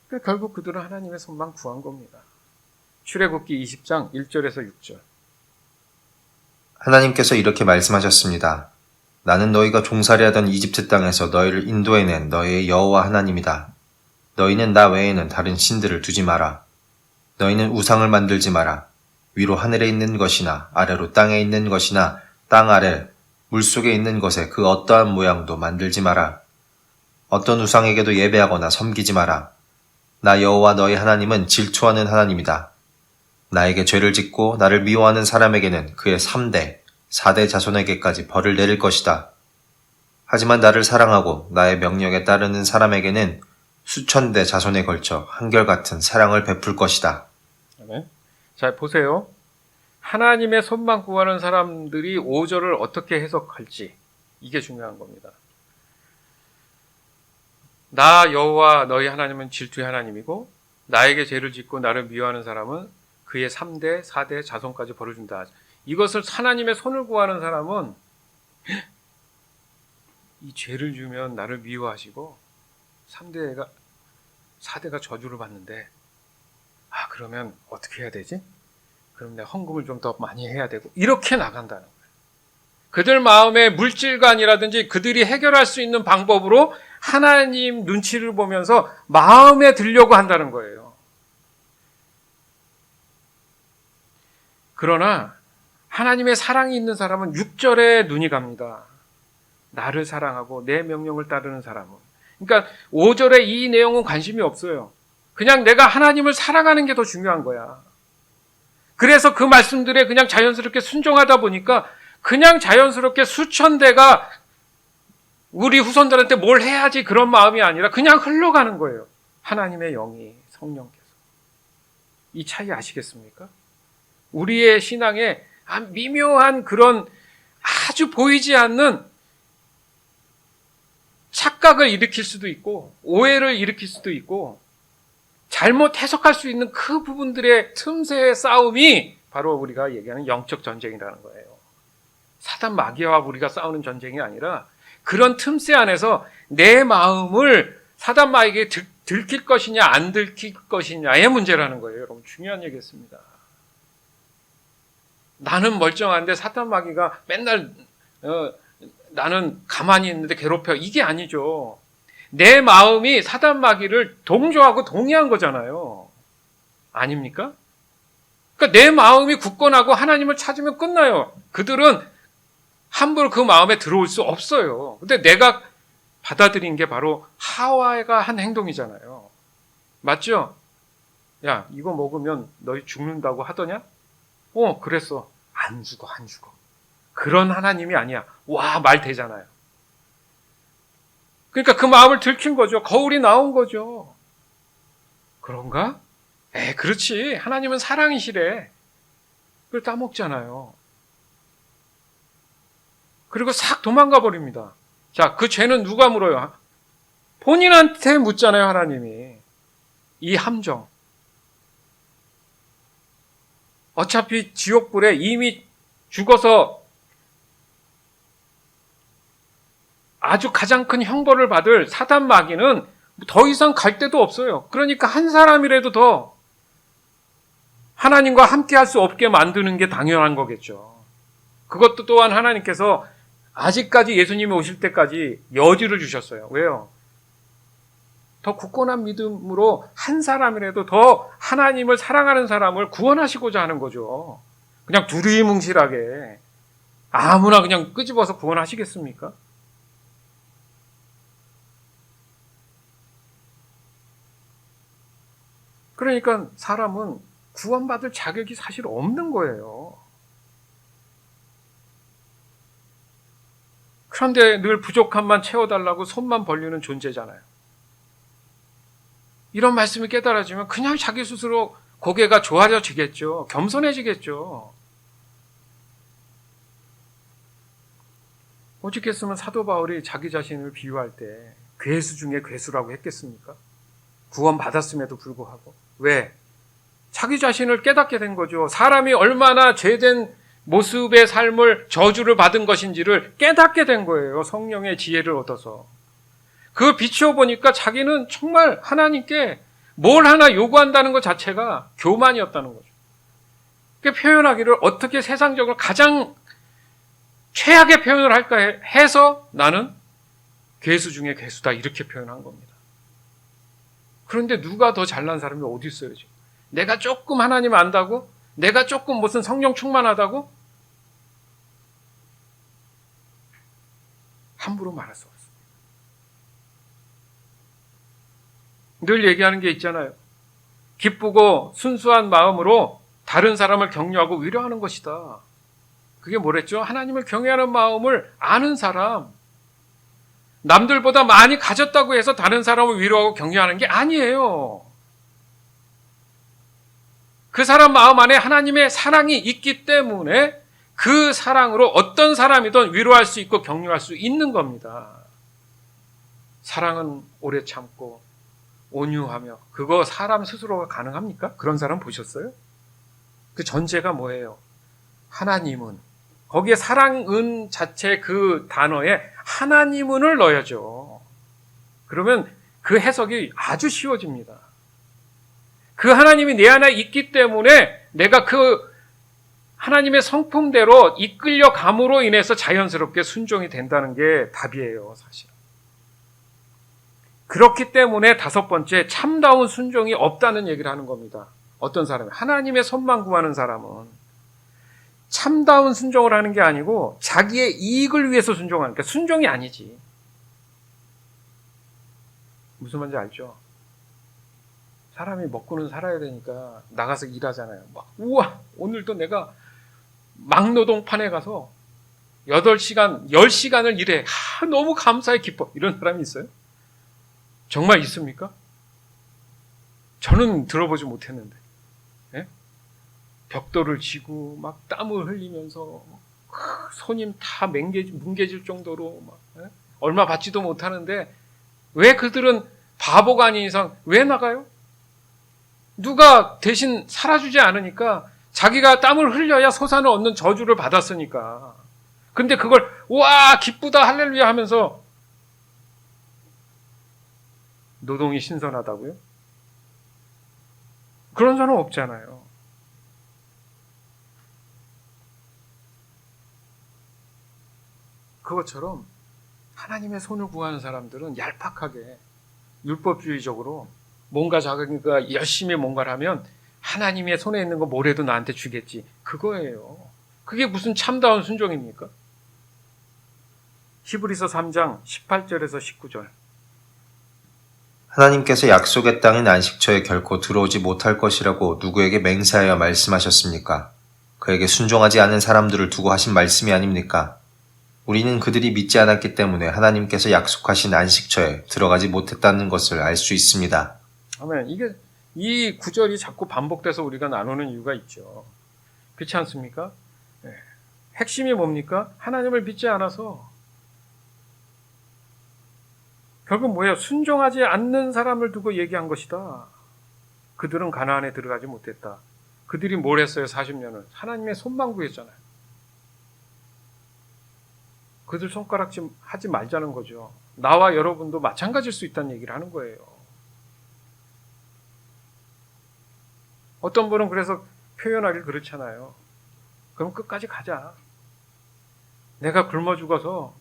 그러니까 결국 그들은 하나님의 손만 구한 겁니다. 출애굽기 20장 1절에서 6절. 하나님께서 이렇게 말씀하셨습니다. 나는 너희가 종살이하던 이집트 땅에서 너희를 인도해낸 너희의 여호와 하나님이다. 너희는 나 외에는 다른 신들을 두지 마라. 너희는 우상을 만들지 마라. 위로 하늘에 있는 것이나 아래로 땅에 있는 것이나 땅 아래 물속에 있는 것에 그 어떠한 모양도 만들지 마라. 어떤 우상에게도 예배하거나 섬기지 마라. 나 여호와 너희 하나님은 질투하는 하나님이다. 나에게 죄를 짓고 나를 미워하는 사람에게는 그의 3대, 4대 자손에게까지 벌을 내릴 것이다. 하지만 나를 사랑하고 나의 명령에 따르는 사람에게는 수천 대 자손에 걸쳐 한결같은 사랑을 베풀 것이다. 자, 보세요. 하나님의 손만 구하는 사람들이 5절을 어떻게 해석할지 이게 중요한 겁니다. 나 여호와 너희 하나님은 질투의 하나님이고 나에게 죄를 짓고 나를 미워하는 사람은 그의 3대, 4대 자손까지 벌을 준다. 이것을 하나님의 손을 구하는 사람은 이 죄를 주면 나를 미워하시고 3대가 4대가 저주를 받는데 그러면 어떻게 해야 되지? 그럼 내가 헌금을 좀 더 많이 해야 되고 이렇게 나간다는 거예요. 그들 마음의 물질관이라든지 그들이 해결할 수 있는 방법으로 하나님 눈치를 보면서 마음에 들려고 한다는 거예요. 그러나 하나님의 사랑이 있는 사람은 6절에 눈이 갑니다. 나를 사랑하고 내 명령을 따르는 사람은. 그러니까 5절에 이 내용은 관심이 없어요. 그냥 내가 하나님을 사랑하는 게 더 중요한 거야. 그래서 그 말씀들에 그냥 자연스럽게 순종하다 보니까 그냥 자연스럽게 수천 대가 우리 후손들한테 뭘 해야지 그런 마음이 아니라 그냥 흘러가는 거예요. 하나님의 영이, 성령께서. 이 차이 아시겠습니까? 우리의 신앙에 미묘한 그런 아주 보이지 않는 착각을 일으킬 수도 있고 오해를 일으킬 수도 있고 잘못 해석할 수 있는 그 부분들의 틈새의 싸움이 바로 우리가 얘기하는 영적 전쟁이라는 거예요. 사단 마귀와 우리가 싸우는 전쟁이 아니라 그런 틈새 안에서 내 마음을 사단 마귀에게 들킬 것이냐 안 들킬 것이냐의 문제라는 거예요. 여러분 중요한 얘기였습니다. 나는 멀쩡한데 사단 마귀가 맨날 나는 가만히 있는데 괴롭혀. 이게 아니죠. 내 마음이 사단 마귀를 동조하고 동의한 거잖아요. 아닙니까? 그러니까 내 마음이 굳건하고 하나님을 찾으면 끝나요. 그들은 함부로 그 마음에 들어올 수 없어요. 근데 내가 받아들인 게 바로 하와가 한 행동이잖아요. 맞죠? 야, 이거 먹으면 너희 죽는다고 하더냐? 그랬어. 안 죽어. 그런 하나님이 아니야. 와, 말 되잖아요. 그러니까 그 마음을 들킨 거죠. 거울이 나온 거죠. 그런가? 그렇지. 하나님은 사랑이시래. 그걸 따먹잖아요. 그리고 싹 도망가 버립니다. 자, 그 죄는 누가 물어요? 본인한테 묻잖아요, 하나님이. 이 함정. 어차피 지옥불에 이미 죽어서 아주 가장 큰 형벌을 받을 사단 마귀는 더 이상 갈 데도 없어요. 그러니까 한 사람이라도 더 하나님과 함께 할 수 없게 만드는 게 당연한 거겠죠. 그것도 또한 하나님께서 아직까지 예수님이 오실 때까지 여지를 주셨어요. 왜요? 더 굳건한 믿음으로 한 사람이라도 더 하나님을 사랑하는 사람을 구원하시고자 하는 거죠. 그냥 두리뭉실하게 아무나 그냥 끄집어서 구원하시겠습니까? 그러니까 사람은 구원받을 자격이 사실 없는 거예요. 그런데 늘 부족함만 채워달라고 손만 벌리는 존재잖아요. 이런 말씀이 깨달아지면 그냥 자기 스스로 고개가 조아려지겠죠. 겸손해지겠죠. 오죽했으면 사도 바울이 자기 자신을 비유할 때 괴수 중에 괴수라고 했겠습니까? 구원받았음에도 불구하고. 왜? 자기 자신을 깨닫게 된 거죠. 사람이 얼마나 죄된 모습의 삶을 저주를 받은 것인지를 깨닫게 된 거예요. 성령의 지혜를 얻어서. 그걸 비추어 보니까 자기는 정말 하나님께 뭘 하나 요구한다는 것 자체가 교만이었다는 거죠. 그러니까 표현하기를 어떻게 세상적으로 가장 최악의 표현을 할까 해서 나는 괴수 중에 괴수다 이렇게 표현한 겁니다. 그런데 누가 더 잘난 사람이 어디 있어요 지금? 내가 조금 하나님 안다고? 내가 조금 무슨 성령 충만하다고? 함부로 말할 수 없습니다. 늘 얘기하는 게 있잖아요. 기쁘고 순수한 마음으로 다른 사람을 격려하고 위로하는 것이다. 그게 뭐랬죠? 하나님을 경외하는 마음을 아는 사람. 남들보다 많이 가졌다고 해서 다른 사람을 위로하고 격려하는 게 아니에요. 그 사람 마음 안에 하나님의 사랑이 있기 때문에 그 사랑으로 어떤 사람이든 위로할 수 있고 격려할 수 있는 겁니다. 사랑은 오래 참고 온유하며 그거 사람 스스로가 가능합니까? 그런 사람 보셨어요? 그 전제가 뭐예요? 하나님은 거기에 사랑은 자체 그 단어에 하나님은을 넣어야죠. 그러면 그 해석이 아주 쉬워집니다. 그 하나님이 내 안에 있기 때문에 내가 그 하나님의 성품대로 이끌려 감으로 인해서 자연스럽게 순종이 된다는 게 답이에요, 사실. 그렇기 때문에 다섯 번째, 참다운 순종이 없다는 얘기를 하는 겁니다. 어떤 사람이 하나님의 손만 구하는 사람은 참다운 순종을 하는 게 아니고 자기의 이익을 위해서 순종하는, 그러니까 순종이 아니지. 무슨 말인지 알죠? 사람이 먹고는 살아야 되니까 나가서 일하잖아요. 막 우와 오늘도 내가 막노동판에 가서 8시간, 10시간을 일해. 너무 감사해 기뻐. 이런 사람이 있어요? 정말 있습니까? 저는 들어보지 못했는데. 예? 벽돌을 지고 막 땀을 흘리면서 손님 다 뭉개질 정도로 막, 예? 얼마 받지도 못하는데 왜 그들은 바보가 아닌 이상 왜 나가요? 누가 대신 살아주지 않으니까 자기가 땀을 흘려야 소산을 얻는 저주를 받았으니까. 근데 그걸 와 기쁘다 할렐루야 하면서 노동이 신선하다고요? 그런 사람 없잖아요. 그것처럼 하나님의 손을 구하는 사람들은 얄팍하게 율법주의적으로 뭔가 자기가 열심히 뭔가를 하면 하나님의 손에 있는 거 뭐래도 나한테 주겠지. 그거예요. 그게 무슨 참다운 순종입니까? 히브리서 3장 18절에서 19절. 하나님께서 약속의 땅인 안식처에 결코 들어오지 못할 것이라고 누구에게 맹세하여 말씀하셨습니까? 그에게 순종하지 않은 사람들을 두고 하신 말씀이 아닙니까? 우리는 그들이 믿지 않았기 때문에 하나님께서 약속하신 안식처에 들어가지 못했다는 것을 알 수 있습니다. 아멘. 이 구절이 자꾸 반복돼서 우리가 나누는 이유가 있죠. 그렇지 않습니까? 네. 핵심이 뭡니까? 하나님을 믿지 않아서 결국 뭐예요? 순종하지 않는 사람을 두고 얘기한 것이다. 그들은 가나안에 들어가지 못했다. 그들이 뭘 했어요? 40년을. 하나님의 손만 구했잖아요. 그들 손가락질 하지 말자는 거죠. 나와 여러분도 마찬가지일 수 있다는 얘기를 하는 거예요. 어떤 분은 그래서 표현하길 그렇잖아요. 그럼 끝까지 가자. 내가 굶어 죽어서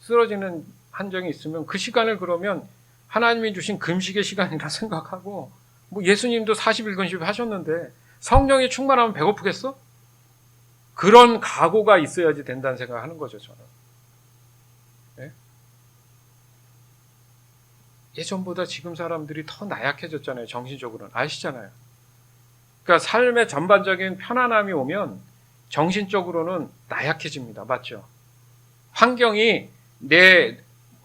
쓰러지는 한정이 있으면 그 시간을 그러면 하나님이 주신 금식의 시간이라 생각하고, 뭐 예수님도 40일 금식 하셨는데 성령이 충만하면 배고프겠어? 그런 각오가 있어야지 된다는 생각을 하는 거죠, 저는. 네? 예전보다 지금 사람들이 더 나약해졌잖아요. 정신적으로는. 아시잖아요. 그러니까 삶의 전반적인 편안함이 오면 정신적으로는 나약해집니다. 맞죠? 환경이 내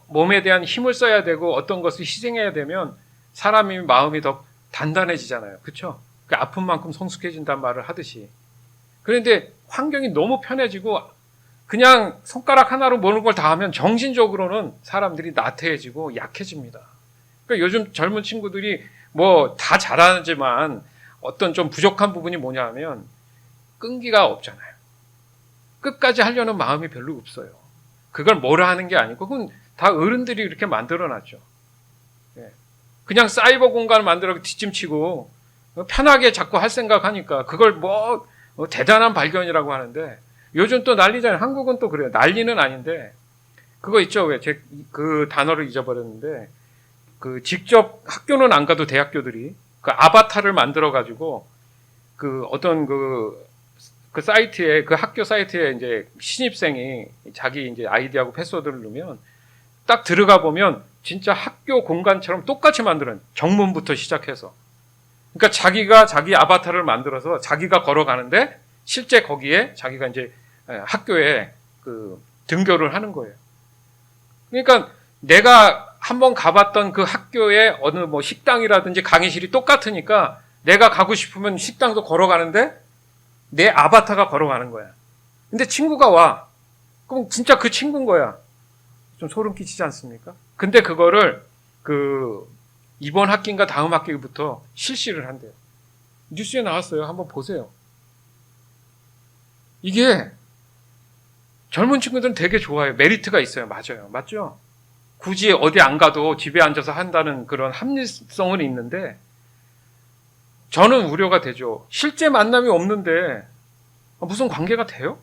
몸에 대한 힘을 써야 되고 어떤 것을 희생해야 되면 사람의 마음이 더 단단해지잖아요. 그렇죠? 그 아픈 만큼 성숙해진다는 말을 하듯이. 그런데 환경이 너무 편해지고 그냥 손가락 하나로 모는 걸 다 하면 정신적으로는 사람들이 나태해지고 약해집니다. 그러니까 요즘 젊은 친구들이 뭐 다 잘하지만 어떤 좀 부족한 부분이 뭐냐 하면 끈기가 없잖아요. 끝까지 하려는 마음이 별로 없어요. 그걸 뭐라 하는 게 아니고 그건 다 어른들이 이렇게 만들어놨죠. 그냥 사이버 공간을 만들어 뒷짐치고 편하게 자꾸 할 생각하니까 그걸 뭐 대단한 발견이라고 하는데 요즘 또 난리잖아요. 한국은 또 그래요. 난리는 아닌데 그거 있죠. 왜 그 단어를 잊어버렸는데 그 직접 학교는 안 가도 대학교들이 그 아바타를 만들어 가지고 그 어떤 그 사이트에 그 학교 사이트에 이제 신입생이 자기 이제 아이디하고 패스워드를 넣으면 딱 들어가 보면 진짜 학교 공간처럼 똑같이 만드는 정문부터 시작해서 그러니까 자기가 자기 아바타를 만들어서 자기가 걸어가는데 실제 거기에 자기가 이제 학교에 그 등교를 하는 거예요. 그러니까 내가 한번 가봤던 그 학교의 어느 뭐 식당이라든지 강의실이 똑같으니까 내가 가고 싶으면 식당도 걸어가는데 내 아바타가 걸어가는 거야. 근데 친구가 와. 그럼 진짜 그 친구인 거야. 좀 소름 끼치지 않습니까? 근데 그거를 그 이번 학기인가 다음 학기부터 실시를 한대요. 뉴스에 나왔어요. 한번 보세요. 이게 젊은 친구들은 되게 좋아요. 메리트가 있어요. 맞아요. 맞죠? 굳이 어디 안 가도 집에 앉아서 한다는 그런 합리성은 있는데 저는 우려가 되죠. 실제 만남이 없는데 무슨 관계가 돼요?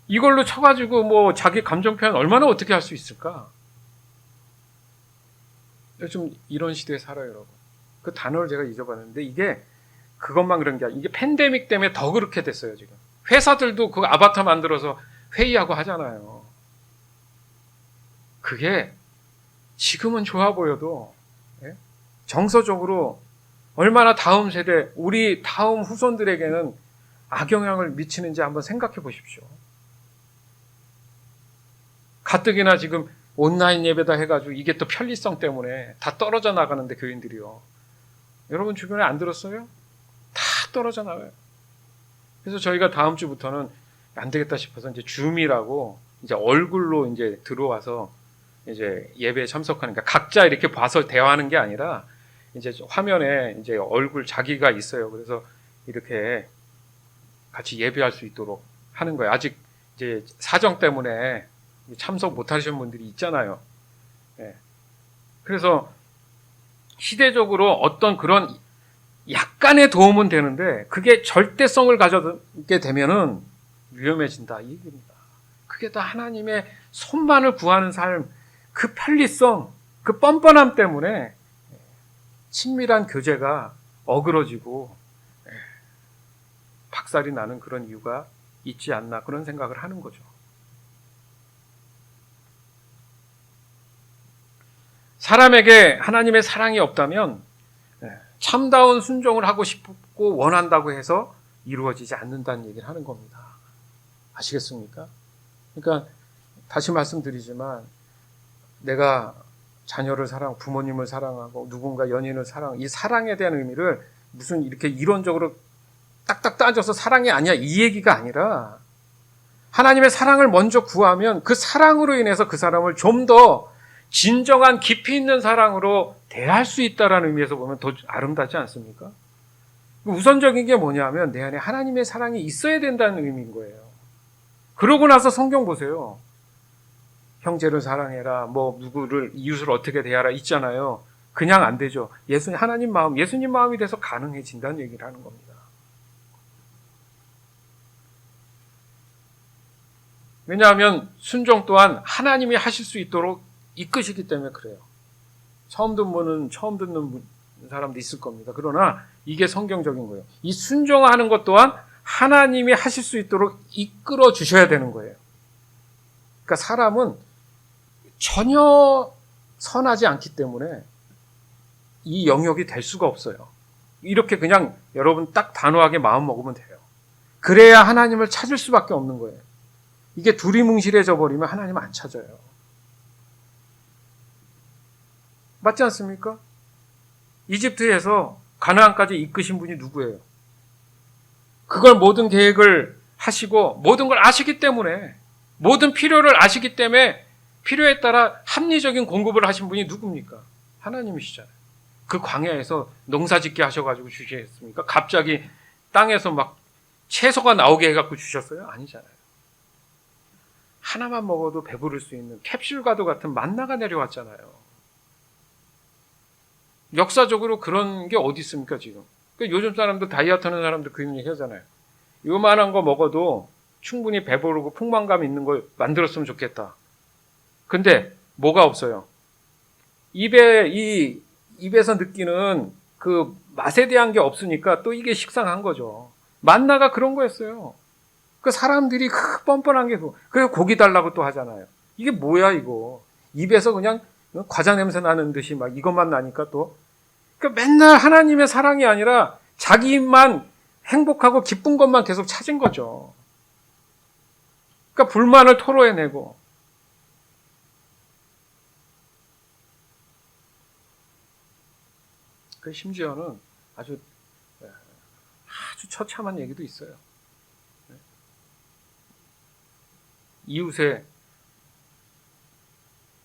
이걸로 쳐가지고 뭐 자기 감정 표현 얼마나 어떻게 할 수 있을까? 요즘 이런 시대에 살아요, 여러분. 그 단어를 제가 잊어봤는데 이게 그것만 그런 게 아니라 이게 팬데믹 때문에 더 그렇게 됐어요, 지금. 회사들도 그 아바타 만들어서 회의하고 하잖아요. 그게 지금은 좋아 보여도 정서적으로 얼마나 다음 세대, 우리 다음 후손들에게는 악영향을 미치는지 한번 생각해 보십시오. 가뜩이나 지금 온라인 예배다 해가지고 이게 또 편리성 때문에 다 떨어져 나가는데 교인들이요. 여러분 주변에 안 들었어요? 다 떨어져 나가요. 그래서 저희가 다음 주부터는 안 되겠다 싶어서 이제 줌이라고 이제 얼굴로 이제 들어와서 이제 예배에 참석하니까 각자 이렇게 봐서 대화하는 게 아니라 이제 화면에 이제 얼굴 자기가 있어요. 그래서 이렇게 같이 예배할 수 있도록 하는 거예요. 아직 이제 사정 때문에 참석 못 하시는 분들이 있잖아요. 그래서 시대적으로 어떤 그런 약간의 도움은 되는데 그게 절대성을 가져게 되면은 위험해진다 이 얘기입니다. 그게 다 하나님의 손만을 구하는 삶, 그 편리성, 그 뻔뻔함 때문에 친밀한 교제가 어그러지고 박살이 나는 그런 이유가 있지 않나 그런 생각을 하는 거죠. 사람에게 하나님의 사랑이 없다면 참다운 순종을 하고 싶고 원한다고 해서 이루어지지 않는다는 얘기를 하는 겁니다. 아시겠습니까? 그러니까 다시 말씀드리지만 내가 자녀를 사랑하고 부모님을 사랑하고 누군가 연인을 사랑하고 이 사랑에 대한 의미를 무슨 이렇게 이론적으로 딱딱 따져서 사랑이 아니야 이 얘기가 아니라 하나님의 사랑을 먼저 구하면 그 사랑으로 인해서 그 사람을 좀 더 진정한 깊이 있는 사랑으로 대할 수 있다는 의미에서 보면 더 아름답지 않습니까? 우선적인 게 뭐냐면 내 안에 하나님의 사랑이 있어야 된다는 의미인 거예요. 그러고 나서 성경 보세요. 형제를 사랑해라, 뭐 누구를 이웃을 어떻게 대하라 있잖아요. 그냥 안 되죠. 하나님 마음, 예수님 마음이 돼서 가능해진다는 얘기를 하는 겁니다. 왜냐하면 순종 또한 하나님이 하실 수 있도록 이끄시기 때문에 그래요. 처음 듣는 사람도 있을 겁니다. 그러나 이게 성경적인 거예요. 이 순종하는 것 또한 하나님이 하실 수 있도록 이끌어 주셔야 되는 거예요. 그러니까 사람은 전혀 선하지 않기 때문에 이 영역이 될 수가 없어요. 이렇게 그냥 여러분 딱 단호하게 마음 먹으면 돼요. 그래야 하나님을 찾을 수밖에 없는 거예요. 이게 두리뭉실해져 버리면 하나님 안 찾아요. 맞지 않습니까? 이집트에서 가나안까지 이끄신 분이 누구예요? 그걸 모든 계획을 하시고 모든 걸 아시기 때문에, 모든 필요를 아시기 때문에 필요에 따라 합리적인 공급을 하신 분이 누굽니까? 하나님이시잖아요. 그 광야에서 농사 짓게 하셔가지고 주시겠습니까? 갑자기 땅에서 막 채소가 나오게 해갖고 주셨어요? 아니잖아요. 하나만 먹어도 배부를 수 있는 캡슐과도 같은 만나가 내려왔잖아요. 역사적으로 그런 게 어디 있습니까, 지금? 요즘 사람들 다이어트 하는 사람들 그 얘기 하잖아요. 요만한 거 먹어도 충분히 배부르고 풍만감 있는 걸 만들었으면 좋겠다. 근데 뭐가 없어요? 입에서 느끼는 그 맛에 대한 게 없으니까 또 이게 식상한 거죠. 만나가 그런 거였어요. 그 사람들이 뻔뻔한 게 그래서 고기 달라고 또 하잖아요. 이게 뭐야 이거. 입에서 그냥 과자 냄새 나는 듯이 막 이것만 나니까 또. 그러니까 맨날 하나님의 사랑이 아니라 자기 입만 행복하고 기쁜 것만 계속 찾은 거죠. 그러니까 불만을 토로해내고. 그 심지어는 아주 처참한 얘기도 있어요.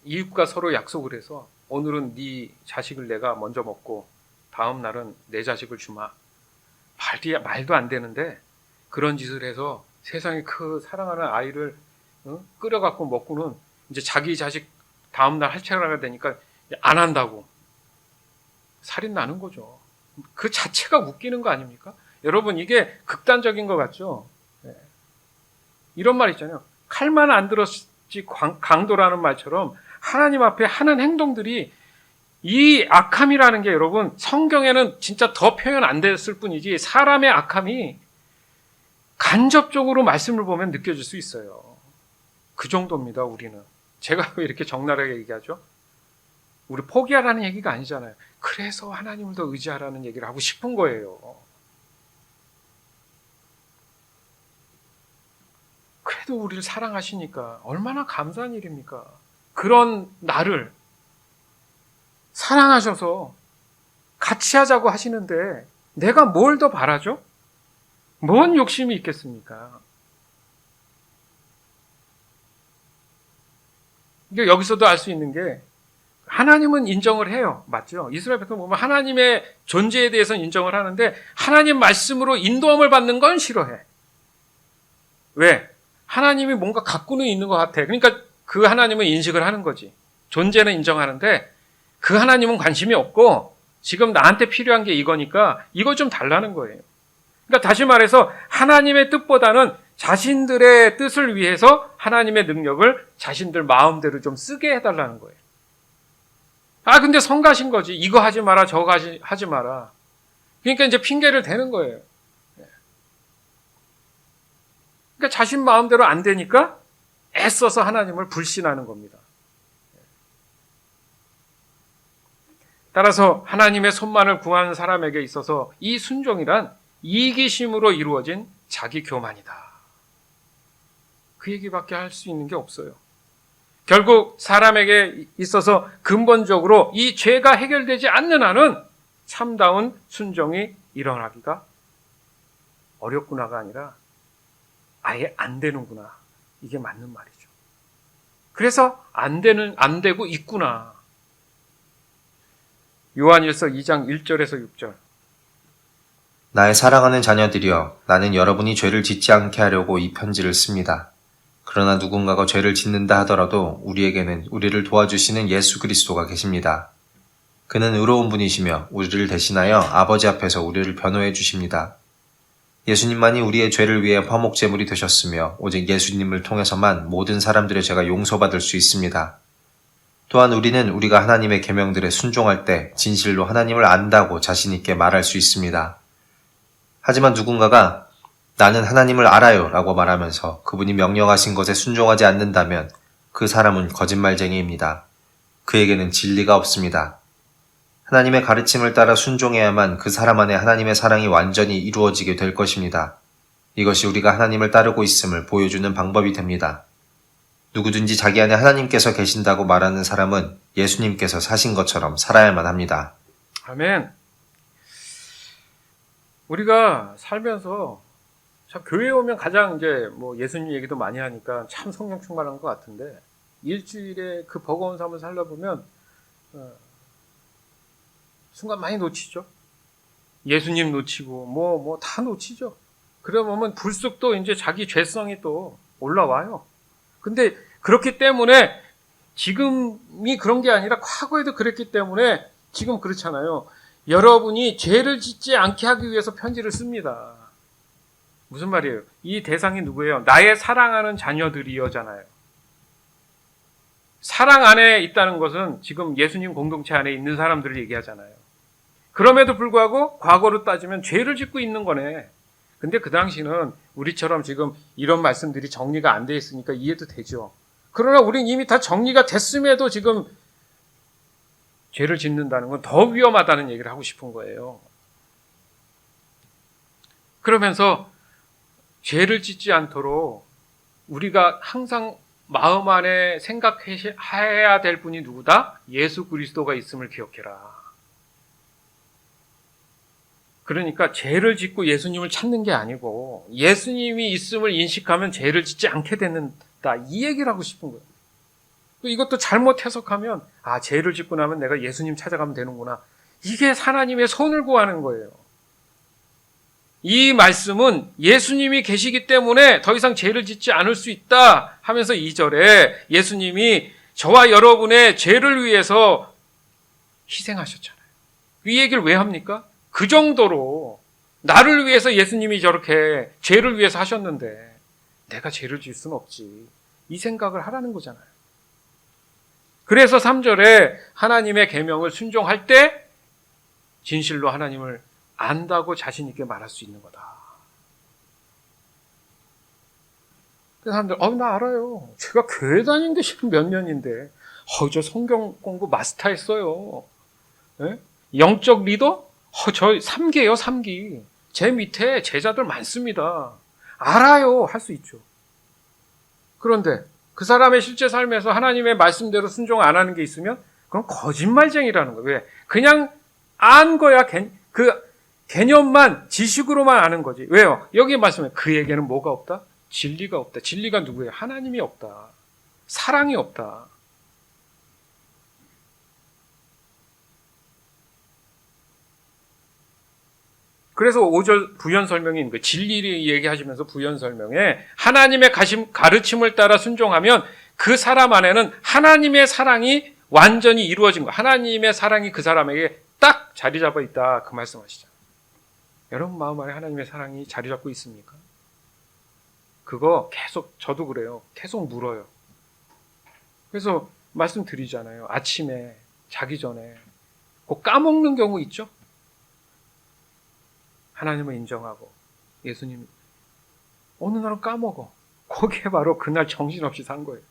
이웃과 서로 약속을 해서 오늘은 네 자식을 내가 먼저 먹고 다음 날은 내 자식을 주마. 말도 안 되는데 그런 짓을 해서 세상에 그 사랑하는 아이를 끓여갖고 먹고는 이제 자기 자식 다음 날 할차례가 되니까 안 한다고 살인 나는 거죠. 그 자체가 웃기는 거 아닙니까? 여러분 이게 극단적인 것 같죠? 네. 이런 말 있잖아요. 칼만 안 들었지 강도라는 말처럼 하나님 앞에 하는 행동들이 이 악함이라는 게 여러분 성경에는 진짜 더 표현 안 됐을 뿐이지 사람의 악함이 간접적으로 말씀을 보면 느껴질 수 있어요. 그 정도입니다. 우리는. 제가 왜 이렇게 적나라하게 얘기하죠? 우리 포기하라는 얘기가 아니잖아요. 그래서 하나님을 더 의지하라는 얘기를 하고 싶은 거예요. 그래도 우리를 사랑하시니까 얼마나 감사한 일입니까? 그런 나를 사랑하셔서 같이 하자고 하시는데 내가 뭘 더 바라죠? 뭔 욕심이 있겠습니까? 이게 여기서도 알 수 있는 게 하나님은 인정을 해요. 맞죠? 이스라엘 백성 보면 하나님의 존재에 대해서는 인정을 하는데 하나님 말씀으로 인도함을 받는 건 싫어해. 왜? 하나님이 뭔가 갖고는 있는 것 같아. 그러니까 그 하나님은 인식을 하는 거지. 존재는 인정하는데 그 하나님은 관심이 없고 지금 나한테 필요한 게 이거니까 이거 좀 달라는 거예요. 그러니까 다시 말해서 하나님의 뜻보다는 자신들의 뜻을 위해서 하나님의 능력을 자신들 마음대로 좀 쓰게 해달라는 거예요. 근데 성가신 거지. 이거 하지 마라, 저거 하지 마라. 그러니까 이제 핑계를 대는 거예요. 그러니까 자신 마음대로 안 되니까 애써서 하나님을 불신하는 겁니다. 따라서 하나님의 손만을 구하는 사람에게 있어서 이 순종이란 이기심으로 이루어진 자기 교만이다. 그 얘기밖에 할 수 있는 게 없어요. 결국 사람에게 있어서 근본적으로 이 죄가 해결되지 않는 한은 참다운 순종이 일어나기가 어렵구나가 아니라 아예 안 되는구나. 이게 맞는 말이죠. 그래서 안 되고 있구나. 요한일서 2장 1절에서 6절. 나의 사랑하는 자녀들이여, 나는 여러분이 죄를 짓지 않게 하려고 이 편지를 씁니다. 그러나 누군가가 죄를 짓는다 하더라도 우리에게는 우리를 도와주시는 예수 그리스도가 계십니다. 그는 의로운 분이시며 우리를 대신하여 아버지 앞에서 우리를 변호해 주십니다. 예수님만이 우리의 죄를 위해 화목제물이 되셨으며 오직 예수님을 통해서만 모든 사람들의 죄가 용서받을 수 있습니다. 또한 우리는 우리가 하나님의 계명들에 순종할 때 진실로 하나님을 안다고 자신 있게 말할 수 있습니다. 하지만 누군가가 나는 하나님을 알아요 라고 말하면서 그분이 명령하신 것에 순종하지 않는다면 그 사람은 거짓말쟁이입니다. 그에게는 진리가 없습니다. 하나님의 가르침을 따라 순종해야만 그 사람 안에 하나님의 사랑이 완전히 이루어지게 될 것입니다. 이것이 우리가 하나님을 따르고 있음을 보여주는 방법이 됩니다. 누구든지 자기 안에 하나님께서 계신다고 말하는 사람은 예수님께서 사신 것처럼 살아야만 합니다. 아멘. 우리가 살면서 참 교회에 오면 가장 이제 뭐 예수님 얘기도 많이 하니까 참 성령 충만한 것 같은데 일주일에 그 버거운 삶을 살려보면 순간 많이 놓치죠. 예수님 놓치고 뭐 다 놓치죠. 그러면 불쑥 또 이제 자기 죄성이 또 올라와요. 근데 그렇기 때문에 지금이 그런 게 아니라 과거에도 그랬기 때문에 지금 그렇잖아요. 여러분이 죄를 짓지 않게 하기 위해서 편지를 씁니다. 무슨 말이에요? 이 대상이 누구예요? 나의 사랑하는 자녀들이여잖아요. 사랑 안에 있다는 것은 지금 예수님 공동체 안에 있는 사람들을 얘기하잖아요. 그럼에도 불구하고 과거로 따지면 죄를 짓고 있는 거네. 근데 그 당시는 우리처럼 지금 이런 말씀들이 정리가 안 돼 있으니까 이해도 되죠. 그러나 우린 이미 다 정리가 됐음에도 지금 죄를 짓는다는 건 더 위험하다는 얘기를 하고 싶은 거예요. 그러면서 죄를 짓지 않도록 우리가 항상 마음 안에 생각해야 될 분이 누구다? 예수 그리스도가 있음을 기억해라. 그러니까 죄를 짓고 예수님을 찾는 게 아니고 예수님이 있음을 인식하면 죄를 짓지 않게 된다. 이 얘기를 하고 싶은 거예요. 이것도 잘못 해석하면 죄를 짓고 나면 내가 예수님 찾아가면 되는구나. 이게 하나님의 손을 구하는 거예요. 이 말씀은 예수님이 계시기 때문에 더 이상 죄를 짓지 않을 수 있다 하면서 2절에 예수님이 저와 여러분의 죄를 위해서 희생하셨잖아요. 이 얘기를 왜 합니까? 그 정도로 나를 위해서 예수님이 저렇게 죄를 위해서 하셨는데 내가 죄를 지을 수는 없지. 이 생각을 하라는 거잖아요. 그래서 3절에 하나님의 계명을 순종할 때 진실로 하나님을 안다고 자신 있게 말할 수 있는 거다. 그 사람들, 나 알아요. 제가 교회 다닌 게 지금 몇 년인데, 저 성경 공부 마스터 했어요. 네? 영적 리더? 저 3기예요, 3기. 제 밑에 제자들 많습니다. 알아요. 할 수 있죠. 그런데 그 사람의 실제 삶에서 하나님의 말씀대로 순종 안 하는 게 있으면 그건 거짓말쟁이라는 거예요. 왜? 그냥 안 거야. 그 개념만, 지식으로만 아는 거지. 왜요? 여기 말씀에 그에게는 뭐가 없다? 진리가 없다. 진리가 누구예요? 하나님이 없다. 사랑이 없다. 그래서 5절 부연 설명이 있는 거예요. 진리를 얘기하시면서 부연 설명에 하나님의 가르침을 따라 순종하면 그 사람 안에는 하나님의 사랑이 완전히 이루어진 거예요. 하나님의 사랑이 그 사람에게 딱 자리 잡아 있다. 그 말씀하시잖아요. 여러분 마음 안에 하나님의 사랑이 자리 잡고 있습니까? 그거 계속, 저도 그래요. 계속 물어요. 그래서 말씀드리잖아요. 아침에 자기 전에 꼭 까먹는 경우 있죠? 하나님을 인정하고 예수님 어느 날은 까먹어. 그게 바로 그날 정신없이 산 거예요.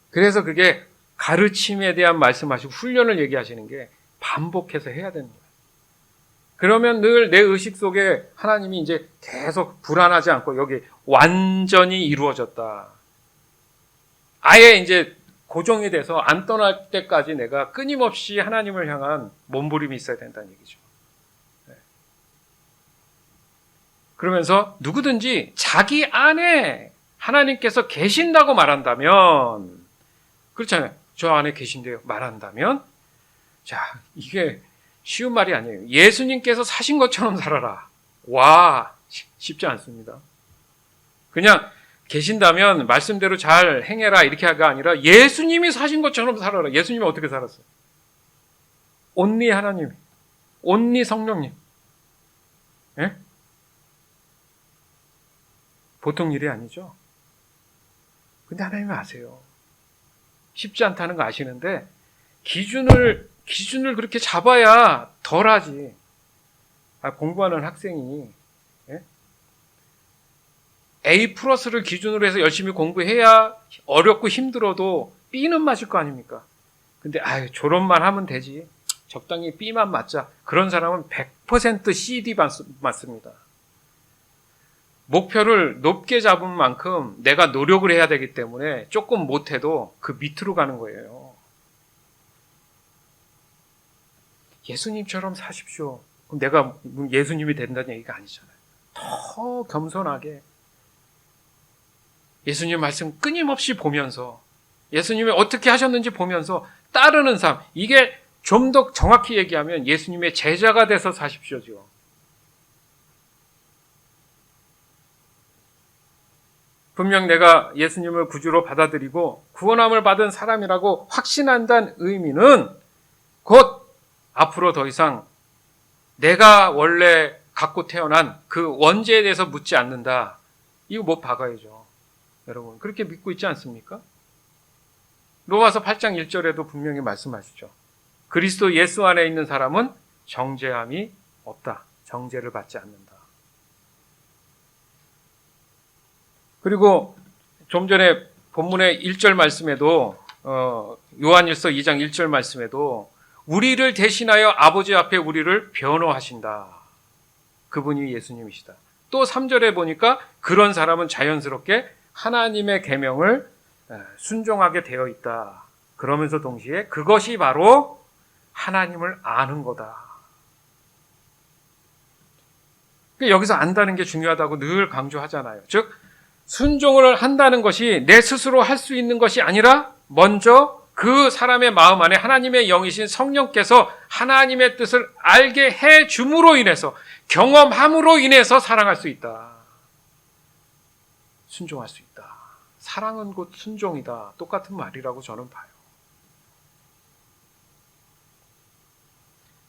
그래서 그게 가르침에 대한 말씀하시고 훈련을 얘기하시는 게 반복해서 해야 됩니다. 그러면 늘 내 의식 속에 하나님이 이제 계속 불안하지 않고 여기 완전히 이루어졌다. 아예 이제 고정이 돼서 안 떠날 때까지 내가 끊임없이 하나님을 향한 몸부림이 있어야 된다는 얘기죠. 네. 그러면서 누구든지 자기 안에 하나님께서 계신다고 말한다면, 그렇잖아요. 저 안에 계신데요. 말한다면, 자, 이게 쉬운 말이 아니에요. 예수님께서 사신 것처럼 살아라. 와, 쉽지 않습니다. 그냥 계신다면 말씀대로 잘 행해라 이렇게 하가 아니라 예수님이 사신 것처럼 살아라. 예수님이 어떻게 살았어요? 온리 하나님, 온리 성령님. 예? 보통 일이 아니죠. 근데 하나님은 아세요. 쉽지 않다는 거 아시는데 기준을 그렇게 잡아야 덜하지. 공부하는 학생이 A 플러스를 기준으로 해서 열심히 공부해야 어렵고 힘들어도 B는 맞을 거 아닙니까? 근데 졸업만 하면 되지. 적당히 B만 맞자. 그런 사람은 100% CD 맞습니다. 목표를 높게 잡은 만큼 내가 노력을 해야 되기 때문에 조금 못해도 그 밑으로 가는 거예요. 예수님처럼 사십시오. 그럼 내가 예수님이 된다는 얘기가 아니잖아요. 더 겸손하게 예수님 말씀 끊임없이 보면서 예수님이 어떻게 하셨는지 보면서 따르는 삶. 이게 좀 더 정확히 얘기하면 예수님의 제자가 돼서 사십시오죠. 분명 내가 예수님을 구주로 받아들이고 구원함을 받은 사람이라고 확신한다는 의미는 곧 앞으로 더 이상 내가 원래 갖고 태어난 그 원죄에 대해서 묻지 않는다. 이거 못 박아야죠. 여러분 그렇게 믿고 있지 않습니까? 로마서 8장 1절에도 분명히 말씀하시죠. 그리스도 예수 안에 있는 사람은 정죄함이 없다. 정죄를 받지 않는다. 그리고 좀 전에 본문의 1절 말씀에도 요한일서 2장 1절 말씀에도 우리를 대신하여 아버지 앞에 우리를 변호하신다. 그분이 예수님이시다. 또 3절에 보니까 그런 사람은 자연스럽게 하나님의 계명을 순종하게 되어 있다. 그러면서 동시에 그것이 바로 하나님을 아는 거다. 여기서 안다는 게 중요하다고 늘 강조하잖아요. 즉 순종을 한다는 것이 내 스스로 할 수 있는 것이 아니라 먼저 그 사람의 마음 안에 하나님의 영이신 성령께서 하나님의 뜻을 알게 해 줌으로 인해서 경험함으로 인해서 사랑할 수 있다. 순종할 수 있다. 사랑은 곧 순종이다. 똑같은 말이라고 저는 봐요.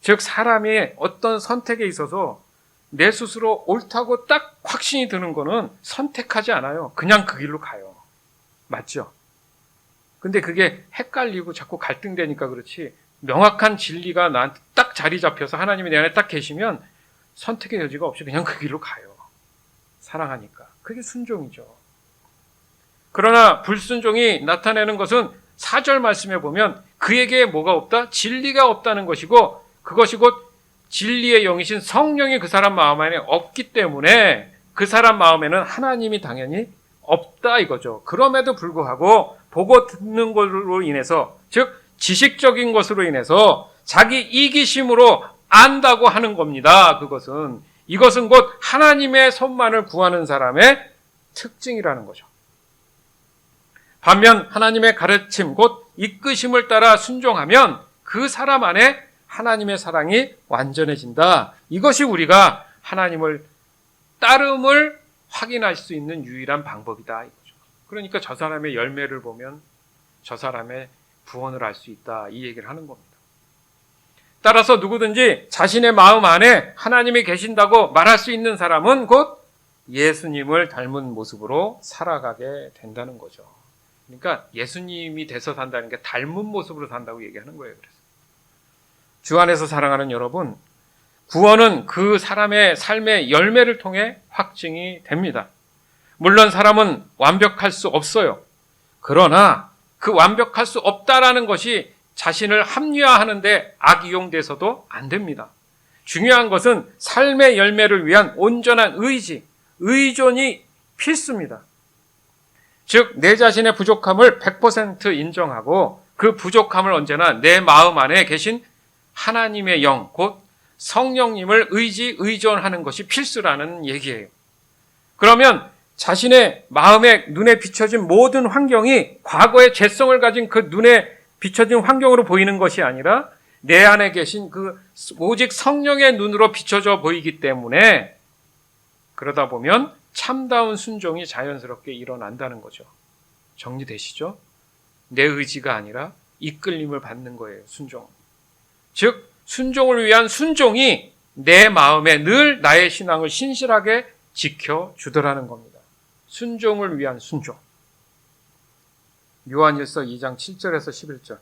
즉 사람의 어떤 선택에 있어서 내 스스로 옳다고 딱 확신이 드는 거는 선택하지 않아요. 그냥 그 길로 가요. 맞죠? 근데 그게 헷갈리고 자꾸 갈등되니까 그렇지 명확한 진리가 나한테 딱 자리 잡혀서 하나님이 내 안에 딱 계시면 선택의 여지가 없이 그냥 그 길로 가요. 사랑하니까. 그게 순종이죠. 그러나 불순종이 나타내는 것은 4절 말씀에 보면 그에게 뭐가 없다? 진리가 없다는 것이고 그것이 곧 진리의 영이신 성령이 그 사람 마음 안에 없기 때문에 그 사람 마음에는 하나님이 당연히 없다 이거죠. 그럼에도 불구하고 보고 듣는 것으로 인해서 즉 지식적인 것으로 인해서 자기 이기심으로 안다고 하는 겁니다. 이것은 곧 하나님의 손만을 구하는 사람의 특징이라는 거죠. 반면 하나님의 가르침 곧 이끄심을 따라 순종하면 그 사람 안에 하나님의 사랑이 완전해진다. 이것이 우리가 하나님을 따름을 확인할 수 있는 유일한 방법이다. 이거죠. 그러니까 저 사람의 열매를 보면 저 사람의 구원을 알 수 있다. 이 얘기를 하는 겁니다. 따라서 누구든지 자신의 마음 안에 하나님이 계신다고 말할 수 있는 사람은 곧 예수님을 닮은 모습으로 살아가게 된다는 거죠. 그러니까 예수님이 돼서 산다는 게 닮은 모습으로 산다고 얘기하는 거예요. 그래서 주 안에서 사랑하는 여러분, 구원은 그 사람의 삶의 열매를 통해 확증이 됩니다. 물론 사람은 완벽할 수 없어요. 그러나 그 완벽할 수 없다라는 것이 자신을 합리화하는데 악이용돼서도 안 됩니다. 중요한 것은 삶의 열매를 위한 온전한 의지, 의존이 필수입니다. 즉, 내 자신의 부족함을 100% 인정하고 그 부족함을 언제나 내 마음 안에 계신 하나님의 영, 곧 성령님을 의존하는 것이 필수라는 얘기예요. 그러면 자신의 마음에 눈에 비춰진 모든 환경이 과거의 죄성을 가진 그 눈에 비춰진 환경으로 보이는 것이 아니라 내 안에 계신 그 오직 성령의 눈으로 비춰져 보이기 때문에 그러다 보면 참다운 순종이 자연스럽게 일어난다는 거죠. 정리되시죠? 내 의지가 아니라 이끌림을 받는 거예요. 순종. 즉 순종을 위한 순종이 내 마음에 늘 나의 신앙을 신실하게 지켜주더라는 겁니다. 순종을 위한 순종. 요한일서 2장 7절에서 11절.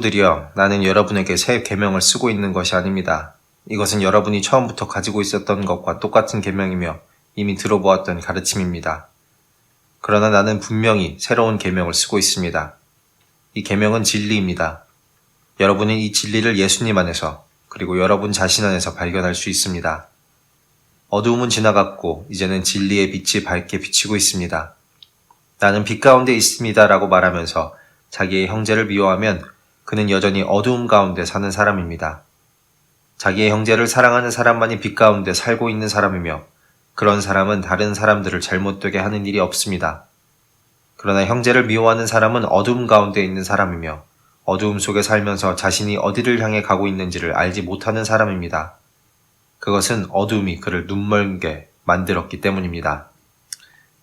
들이여, 나는 여러분에게 새 계명을 쓰고 있는 것이 아닙니다. 이것은 여러분이 처음부터 가지고 있었던 것과 똑같은 계명이며 이미 들어보았던 가르침입니다. 그러나 나는 분명히 새로운 계명을 쓰고 있습니다. 이 계명은 진리입니다. 여러분은 이 진리를 예수님 안에서 그리고 여러분 자신 안에서 발견할 수 있습니다. 어두움은 지나갔고 이제는 진리의 빛이 밝게 비치고 있습니다. 나는 빛 가운데 있습니다 라고 말하면서 자기의 형제를 미워하면 그는 여전히 어두움 가운데 사는 사람입니다. 자기의 형제를 사랑하는 사람만이 빛 가운데 살고 있는 사람이며 그런 사람은 다른 사람들을 잘못되게 하는 일이 없습니다. 그러나 형제를 미워하는 사람은 어두움 가운데 있는 사람이며 어두움 속에 살면서 자신이 어디를 향해 가고 있는지를 알지 못하는 사람입니다. 그것은 어두움이 그를 눈멀게 만들었기 때문입니다.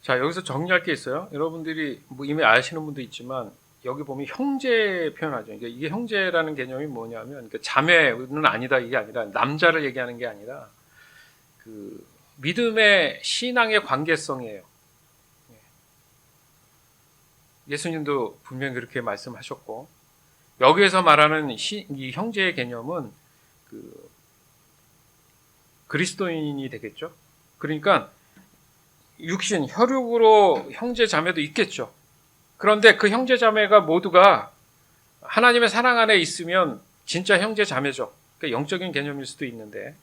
자, 여기서 정리할 게 있어요. 여러분들이 뭐 이미 아시는 분도 있지만 여기 보면 형제 표현하죠. 그러니까 이게 형제라는 개념이 뭐냐면 그러니까 자매는 아니다 이게 아니라 남자를 얘기하는 게 아니라 그 믿음의 신앙의 관계성이에요. 예수님도 분명히 그렇게 말씀하셨고 여기에서 말하는 이 형제의 개념은 그 그리스도인이 되겠죠. 그러니까 육신, 혈육으로 형제 자매도 있겠죠. 그런데 그 형제 자매가 모두가 하나님의 사랑 안에 있으면 진짜 형제 자매죠. 그러니까 영적인 개념일 수도 있는데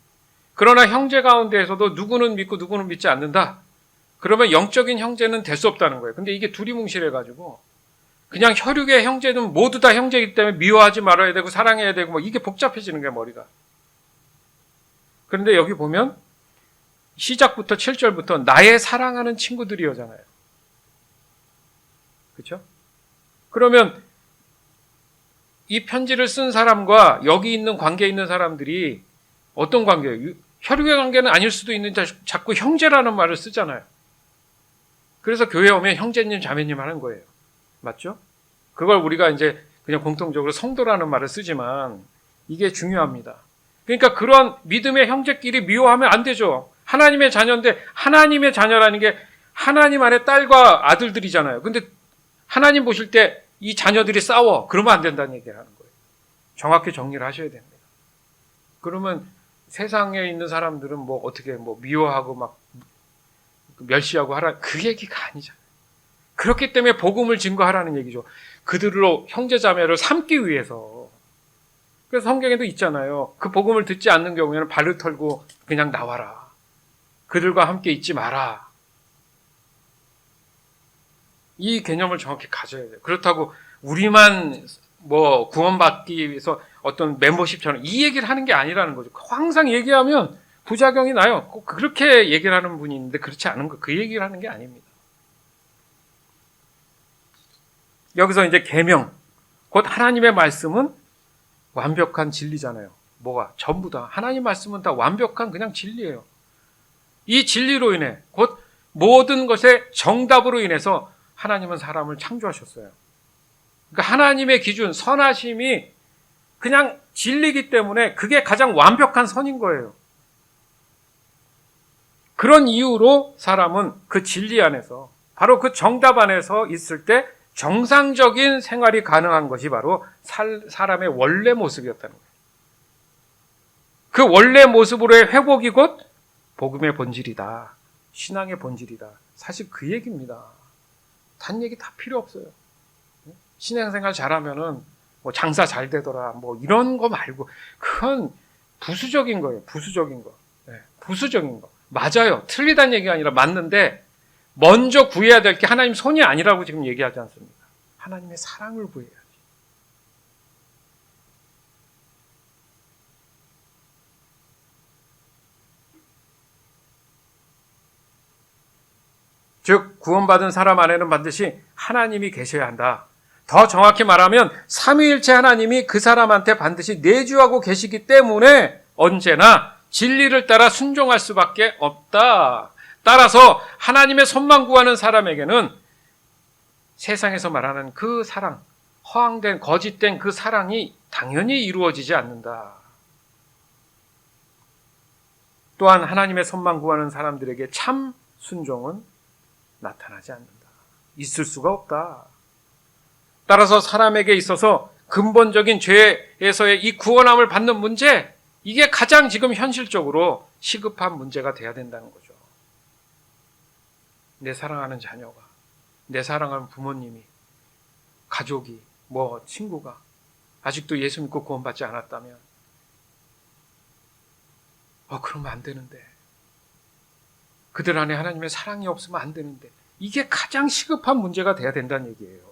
그러나 형제 가운데에서도 누구는 믿고 누구는 믿지 않는다. 그러면 영적인 형제는 될 수 없다는 거예요. 근데 이게 두리뭉실해가지고 그냥 혈육의 형제는 모두 다 형제이기 때문에 미워하지 말아야 되고 사랑해야 되고 뭐 이게 복잡해지는 거예요, 머리가. 그런데 여기 보면 시작부터 7절부터 나의 사랑하는 친구들이여잖아요. 그렇죠? 그러면 이 편지를 쓴 사람과 여기 있는 관계에 있는 사람들이 어떤 관계예요? 혈육의 관계는 아닐 수도 있는데 자꾸 형제라는 말을 쓰잖아요. 그래서 교회에 오면 형제님, 자매님 하는 거예요. 맞죠? 그걸 우리가 이제 그냥 공통적으로 성도라는 말을 쓰지만 이게 중요합니다. 그러니까 그런 믿음의 형제끼리 미워하면 안 되죠. 하나님의 자녀인데 하나님의 자녀라는 게 하나님 안에 딸과 아들들이잖아요. 근데 하나님 보실 때 이 자녀들이 싸워. 그러면 안 된다는 얘기를 하는 거예요. 정확히 정리를 하셔야 됩니다. 그러면 세상에 있는 사람들은 뭐 어떻게 뭐 미워하고 막 멸시하고 하라. 그 얘기가 아니잖아요. 그렇기 때문에 복음을 증거하라는 얘기죠. 그들로 형제자매를 삼기 위해서. 그래서 성경에도 있잖아요. 그 복음을 듣지 않는 경우에는 발을 털고 그냥 나와라. 그들과 함께 있지 마라. 이 개념을 정확히 가져야 돼요. 그렇다고 우리만 뭐 구원받기 위해서 어떤 멤버십처럼 이 얘기를 하는 게 아니라는 거죠. 항상 얘기하면 부작용이 나요. 꼭 그렇게 얘기를 하는 분이 있는데 그렇지 않은 거, 그 얘기를 하는 게 아닙니다. 여기서 이제 계명, 곧 하나님의 말씀은 완벽한 진리잖아요. 뭐가? 전부 다. 하나님 말씀은 다 완벽한 그냥 진리예요. 이 진리로 인해, 곧 모든 것의 정답으로 인해서 하나님은 사람을 창조하셨어요. 그러니까 하나님의 기준, 선하심이 그냥 진리이기 때문에 그게 가장 완벽한 선인 거예요. 그런 이유로 사람은 그 진리 안에서, 바로 그 정답 안에서 있을 때 정상적인 생활이 가능한 것이 바로 사람의 원래 모습이었다는 거예요. 그 원래 모습으로의 회복이 곧 복음의 본질이다. 신앙의 본질이다. 사실 그 얘기입니다. 단 얘기 다 필요 없어요. 신앙생활 잘하면은 뭐 장사 잘 되더라. 뭐 이런 거 말고 그건 부수적인 거예요. 부수적인 거. 네, 부수적인 거. 맞아요. 틀리다는 얘기가 아니라 맞는데 먼저 구해야 될 게 하나님 손이 아니라고 지금 얘기하지 않습니까? 하나님의 사랑을 구해야지. 즉 구원받은 사람 안에는 반드시 하나님이 계셔야 한다. 더 정확히 말하면 삼위일체 하나님이 그 사람한테 반드시 내주하고 계시기 때문에 언제나 진리를 따라 순종할 수밖에 없다. 따라서 하나님의 손만 구하는 사람에게는 세상에서 말하는 그 사랑, 허황된 거짓된 그 사랑이 당연히 이루어지지 않는다. 또한 하나님의 손만 구하는 사람들에게 참 순종은 나타나지 않는다. 있을 수가 없다. 따라서 사람에게 있어서 근본적인 죄에서의 이 구원함을 받는 문제, 이게 가장 지금 현실적으로 시급한 문제가 돼야 된다는 거죠. 내 사랑하는 자녀가 내 사랑하는 부모님이, 가족이, 친구가 아직도 예수 믿고 구원받지 않았다면 그러면 안 되는데, 그들 안에 하나님의 사랑이 없으면 안 되는데, 이게 가장 시급한 문제가 돼야 된다는 얘기예요.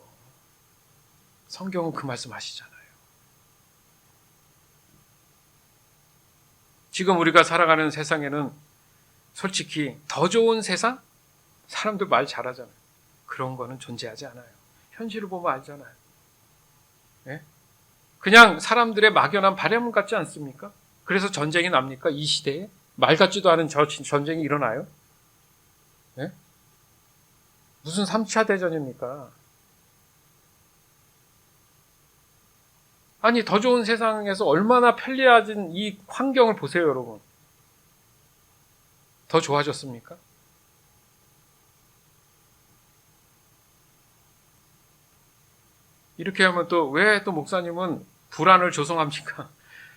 성경은 그 말씀 하시잖아요. 지금 우리가 살아가는 세상에는 솔직히 더 좋은 세상? 사람들 말 잘하잖아요. 그런 거는 존재하지 않아요. 현실을 보면 알잖아요. 예? 그냥 사람들의 막연한 바람 같지 않습니까? 그래서 전쟁이 납니까? 이 시대에? 말 같지도 않은 전쟁이 일어나요? 예? 무슨 3차 대전입니까? 아니, 더 좋은 세상에서 얼마나 편리해진 이 환경을 보세요, 여러분. 더 좋아졌습니까? 이렇게 하면 또 왜 또 목사님은 불안을 조성합니까?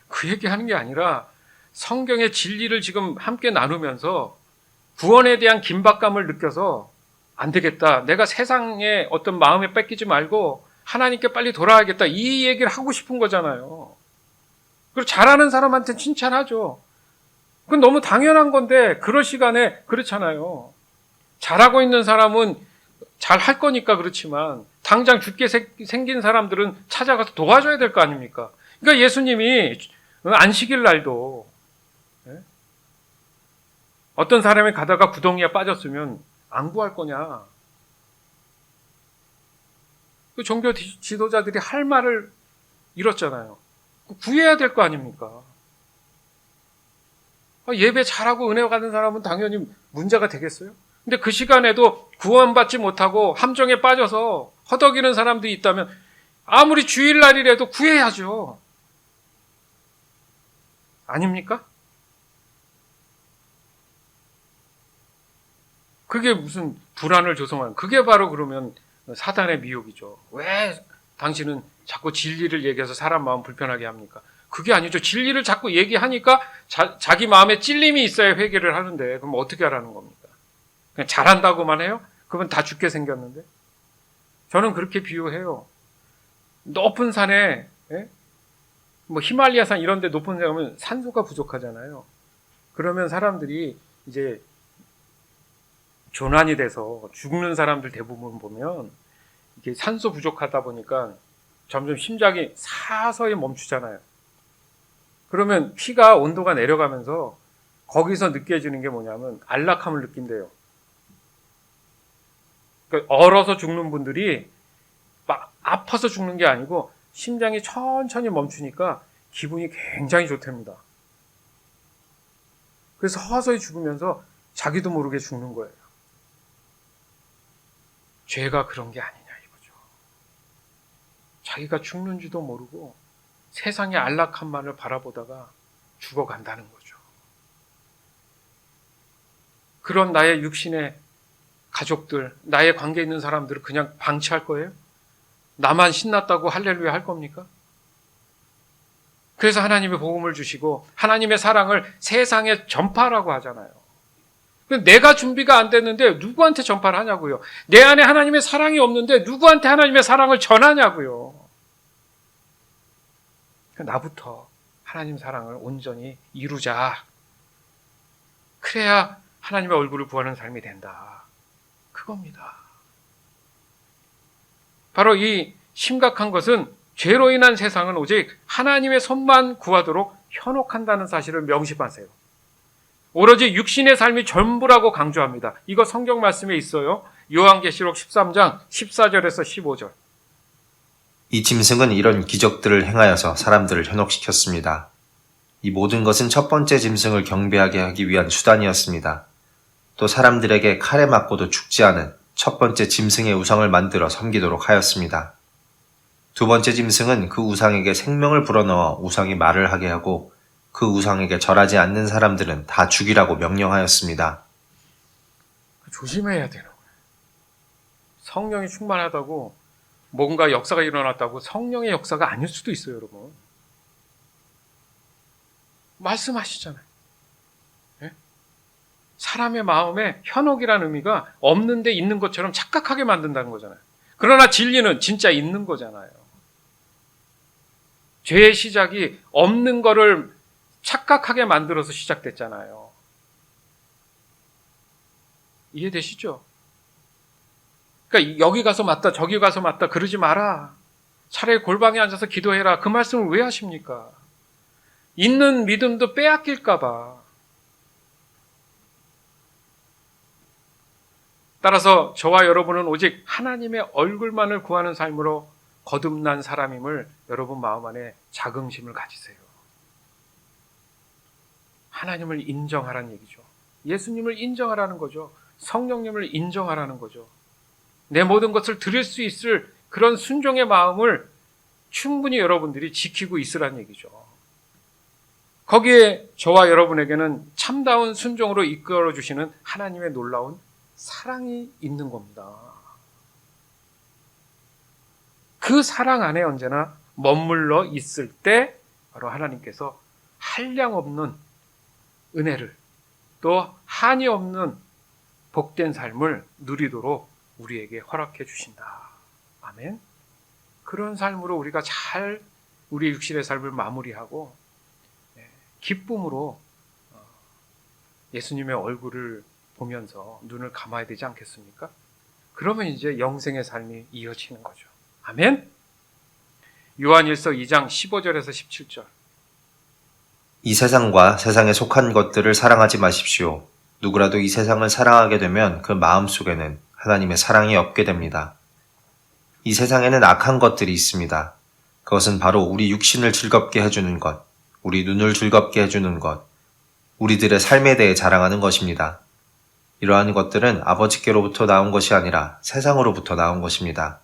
그 얘기하는 게 아니라 성경의 진리를 지금 함께 나누면서 구원에 대한 긴박감을 느껴서 안 되겠다. 내가 세상에 어떤 마음에 뺏기지 말고 하나님께 빨리 돌아가야겠다. 이 얘기를 하고 싶은 거잖아요. 그리고 잘하는 사람한테 칭찬하죠. 그건 너무 당연한 건데 그럴 시간에 그렇잖아요. 잘하고 있는 사람은 잘 할 거니까 그렇지만 당장 죽게 생긴 사람들은 찾아가서 도와줘야 될 거 아닙니까? 그러니까 예수님이 안식일 날도 어떤 사람이 가다가 구덩이에 빠졌으면 안 구할 거냐? 그 종교 지도자들이 할 말을 잃었잖아요. 구해야 될 거 아닙니까? 예배 잘하고 은혜 받는 사람은 당연히 문제가 되겠어요? 근데 그 시간에도 구원받지 못하고 함정에 빠져서 허덕이는 사람들이 있다면 아무리 주일날이라도 구해야죠. 아닙니까? 그게 무슨 불안을 조성하는, 그게 바로 그러면 사단의 미혹이죠. 왜 당신은 자꾸 진리를 얘기해서 사람 마음 불편하게 합니까? 그게 아니죠. 진리를 자꾸 얘기하니까 자기 마음에 찔림이 있어야 회개를 하는데 그럼 어떻게 하라는 겁니까? 그냥 잘한다고만 해요? 그러면 다 죽게 생겼는데? 저는 그렇게 비유해요. 높은 산에, 히말리아산 이런 데 높은 데 가면 산소가 부족하잖아요. 그러면 사람들이 이제 조난이 돼서 죽는 사람들 대부분 보면 이게 산소 부족하다 보니까 점점 심장이 서서히 멈추잖아요. 그러면 피가 온도가 내려가면서 거기서 느껴지는 게 뭐냐면 안락함을 느낀대요. 그러니까 얼어서 죽는 분들이 막 아파서 죽는 게 아니고 심장이 천천히 멈추니까 기분이 굉장히 좋답니다. 그래서 서서히 죽으면서 자기도 모르게 죽는 거예요. 죄가 그런 게 아니냐 이거죠. 자기가 죽는지도 모르고 세상의 안락함만을 바라보다가 죽어간다는 거죠. 그런 나의 육신의 가족들, 나의 관계 있는 사람들을 그냥 방치할 거예요? 나만 신났다고 할렐루야 할 겁니까? 그래서 하나님의 복음을 주시고 하나님의 사랑을 세상에 전파하라고 하잖아요. 내가 준비가 안 됐는데 누구한테 전파를 하냐고요. 내 안에 하나님의 사랑이 없는데 누구한테 하나님의 사랑을 전하냐고요. 나부터 하나님 사랑을 온전히 이루자. 그래야 하나님의 얼굴을 구하는 삶이 된다. 그겁니다. 바로 이 심각한 것은 죄로 인한 세상은 오직 하나님의 손만 구하도록 현혹한다는 사실을 명심하세요. 오로지 육신의 삶이 전부라고 강조합니다. 이거 성경 말씀에 있어요. 요한계시록 13장 14절에서 15절. 이 짐승은 이런 기적들을 행하여서 사람들을 현혹시켰습니다. 이 모든 것은 첫 번째 짐승을 경배하게 하기 위한 수단이었습니다. 또 사람들에게 칼에 맞고도 죽지 않은 첫 번째 짐승의 우상을 만들어 섬기도록 하였습니다. 두 번째 짐승은 그 우상에게 생명을 불어넣어 우상이 말을 하게 하고 그 우상에게 절하지 않는 사람들은 다 죽이라고 명령하였습니다. 조심해야 되는 거예요. 성령이 충만하다고 뭔가 역사가 일어났다고 성령의 역사가 아닐 수도 있어요, 여러분. 말씀하시잖아요. 사람의 마음에 현혹이라는 의미가 없는데 있는 것처럼 착각하게 만든다는 거잖아요. 그러나 진리는 진짜 있는 거잖아요. 죄의 시작이 없는 거를 착각하게 만들어서 시작됐잖아요. 이해되시죠? 그러니까 여기 가서 맞다 저기 가서 맞다 그러지 마라. 차라리 골방에 앉아서 기도해라. 그 말씀을 왜 하십니까? 있는 믿음도 빼앗길까 봐. 따라서 저와 여러분은 오직 하나님의 얼굴만을 구하는 삶으로 거듭난 사람임을 여러분 마음 안에 자긍심을 가지세요. 하나님을 인정하라는 얘기죠. 예수님을 인정하라는 거죠. 성령님을 인정하라는 거죠. 내 모든 것을 드릴 수 있을 그런 순종의 마음을 충분히 여러분들이 지키고 있으라는 얘기죠. 거기에 저와 여러분에게는 참다운 순종으로 이끌어 주시는 하나님의 놀라운 사랑이 있는 겁니다. 그 사랑 안에 언제나 머물러 있을 때 바로 하나님께서 한량없는 은혜를 또 한이 없는 복된 삶을 누리도록 우리에게 허락해 주신다. 아멘. 그런 삶으로 우리가 잘 우리 육신의 삶을 마무리하고 기쁨으로 예수님의 얼굴을 보면서 눈을 감아야 되지 않겠습니까? 그러면 이제 영생의 삶이 이어지는 거죠. 아멘. 요한일서 2장 15절에서 17절. 이 세상과 세상에 속한 것들을 사랑하지 마십시오. 누구라도 이 세상을 사랑하게 되면 그 마음속에는 하나님의 사랑이 없게 됩니다. 이 세상에는 악한 것들이 있습니다. 그것은 바로 우리 육신을 즐겁게 해주는 것, 우리 눈을 즐겁게 해주는 것, 우리들의 삶에 대해 자랑하는 것입니다. 이러한 것들은 아버지께로부터 나온 것이 아니라 세상으로부터 나온 것입니다.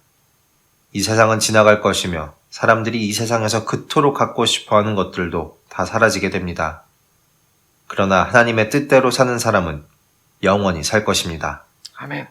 이 세상은 지나갈 것이며 사람들이 이 세상에서 그토록 갖고 싶어하는 것들도 다 사라지게 됩니다. 그러나 하나님의 뜻대로 사는 사람은 영원히 살 것입니다. 아멘.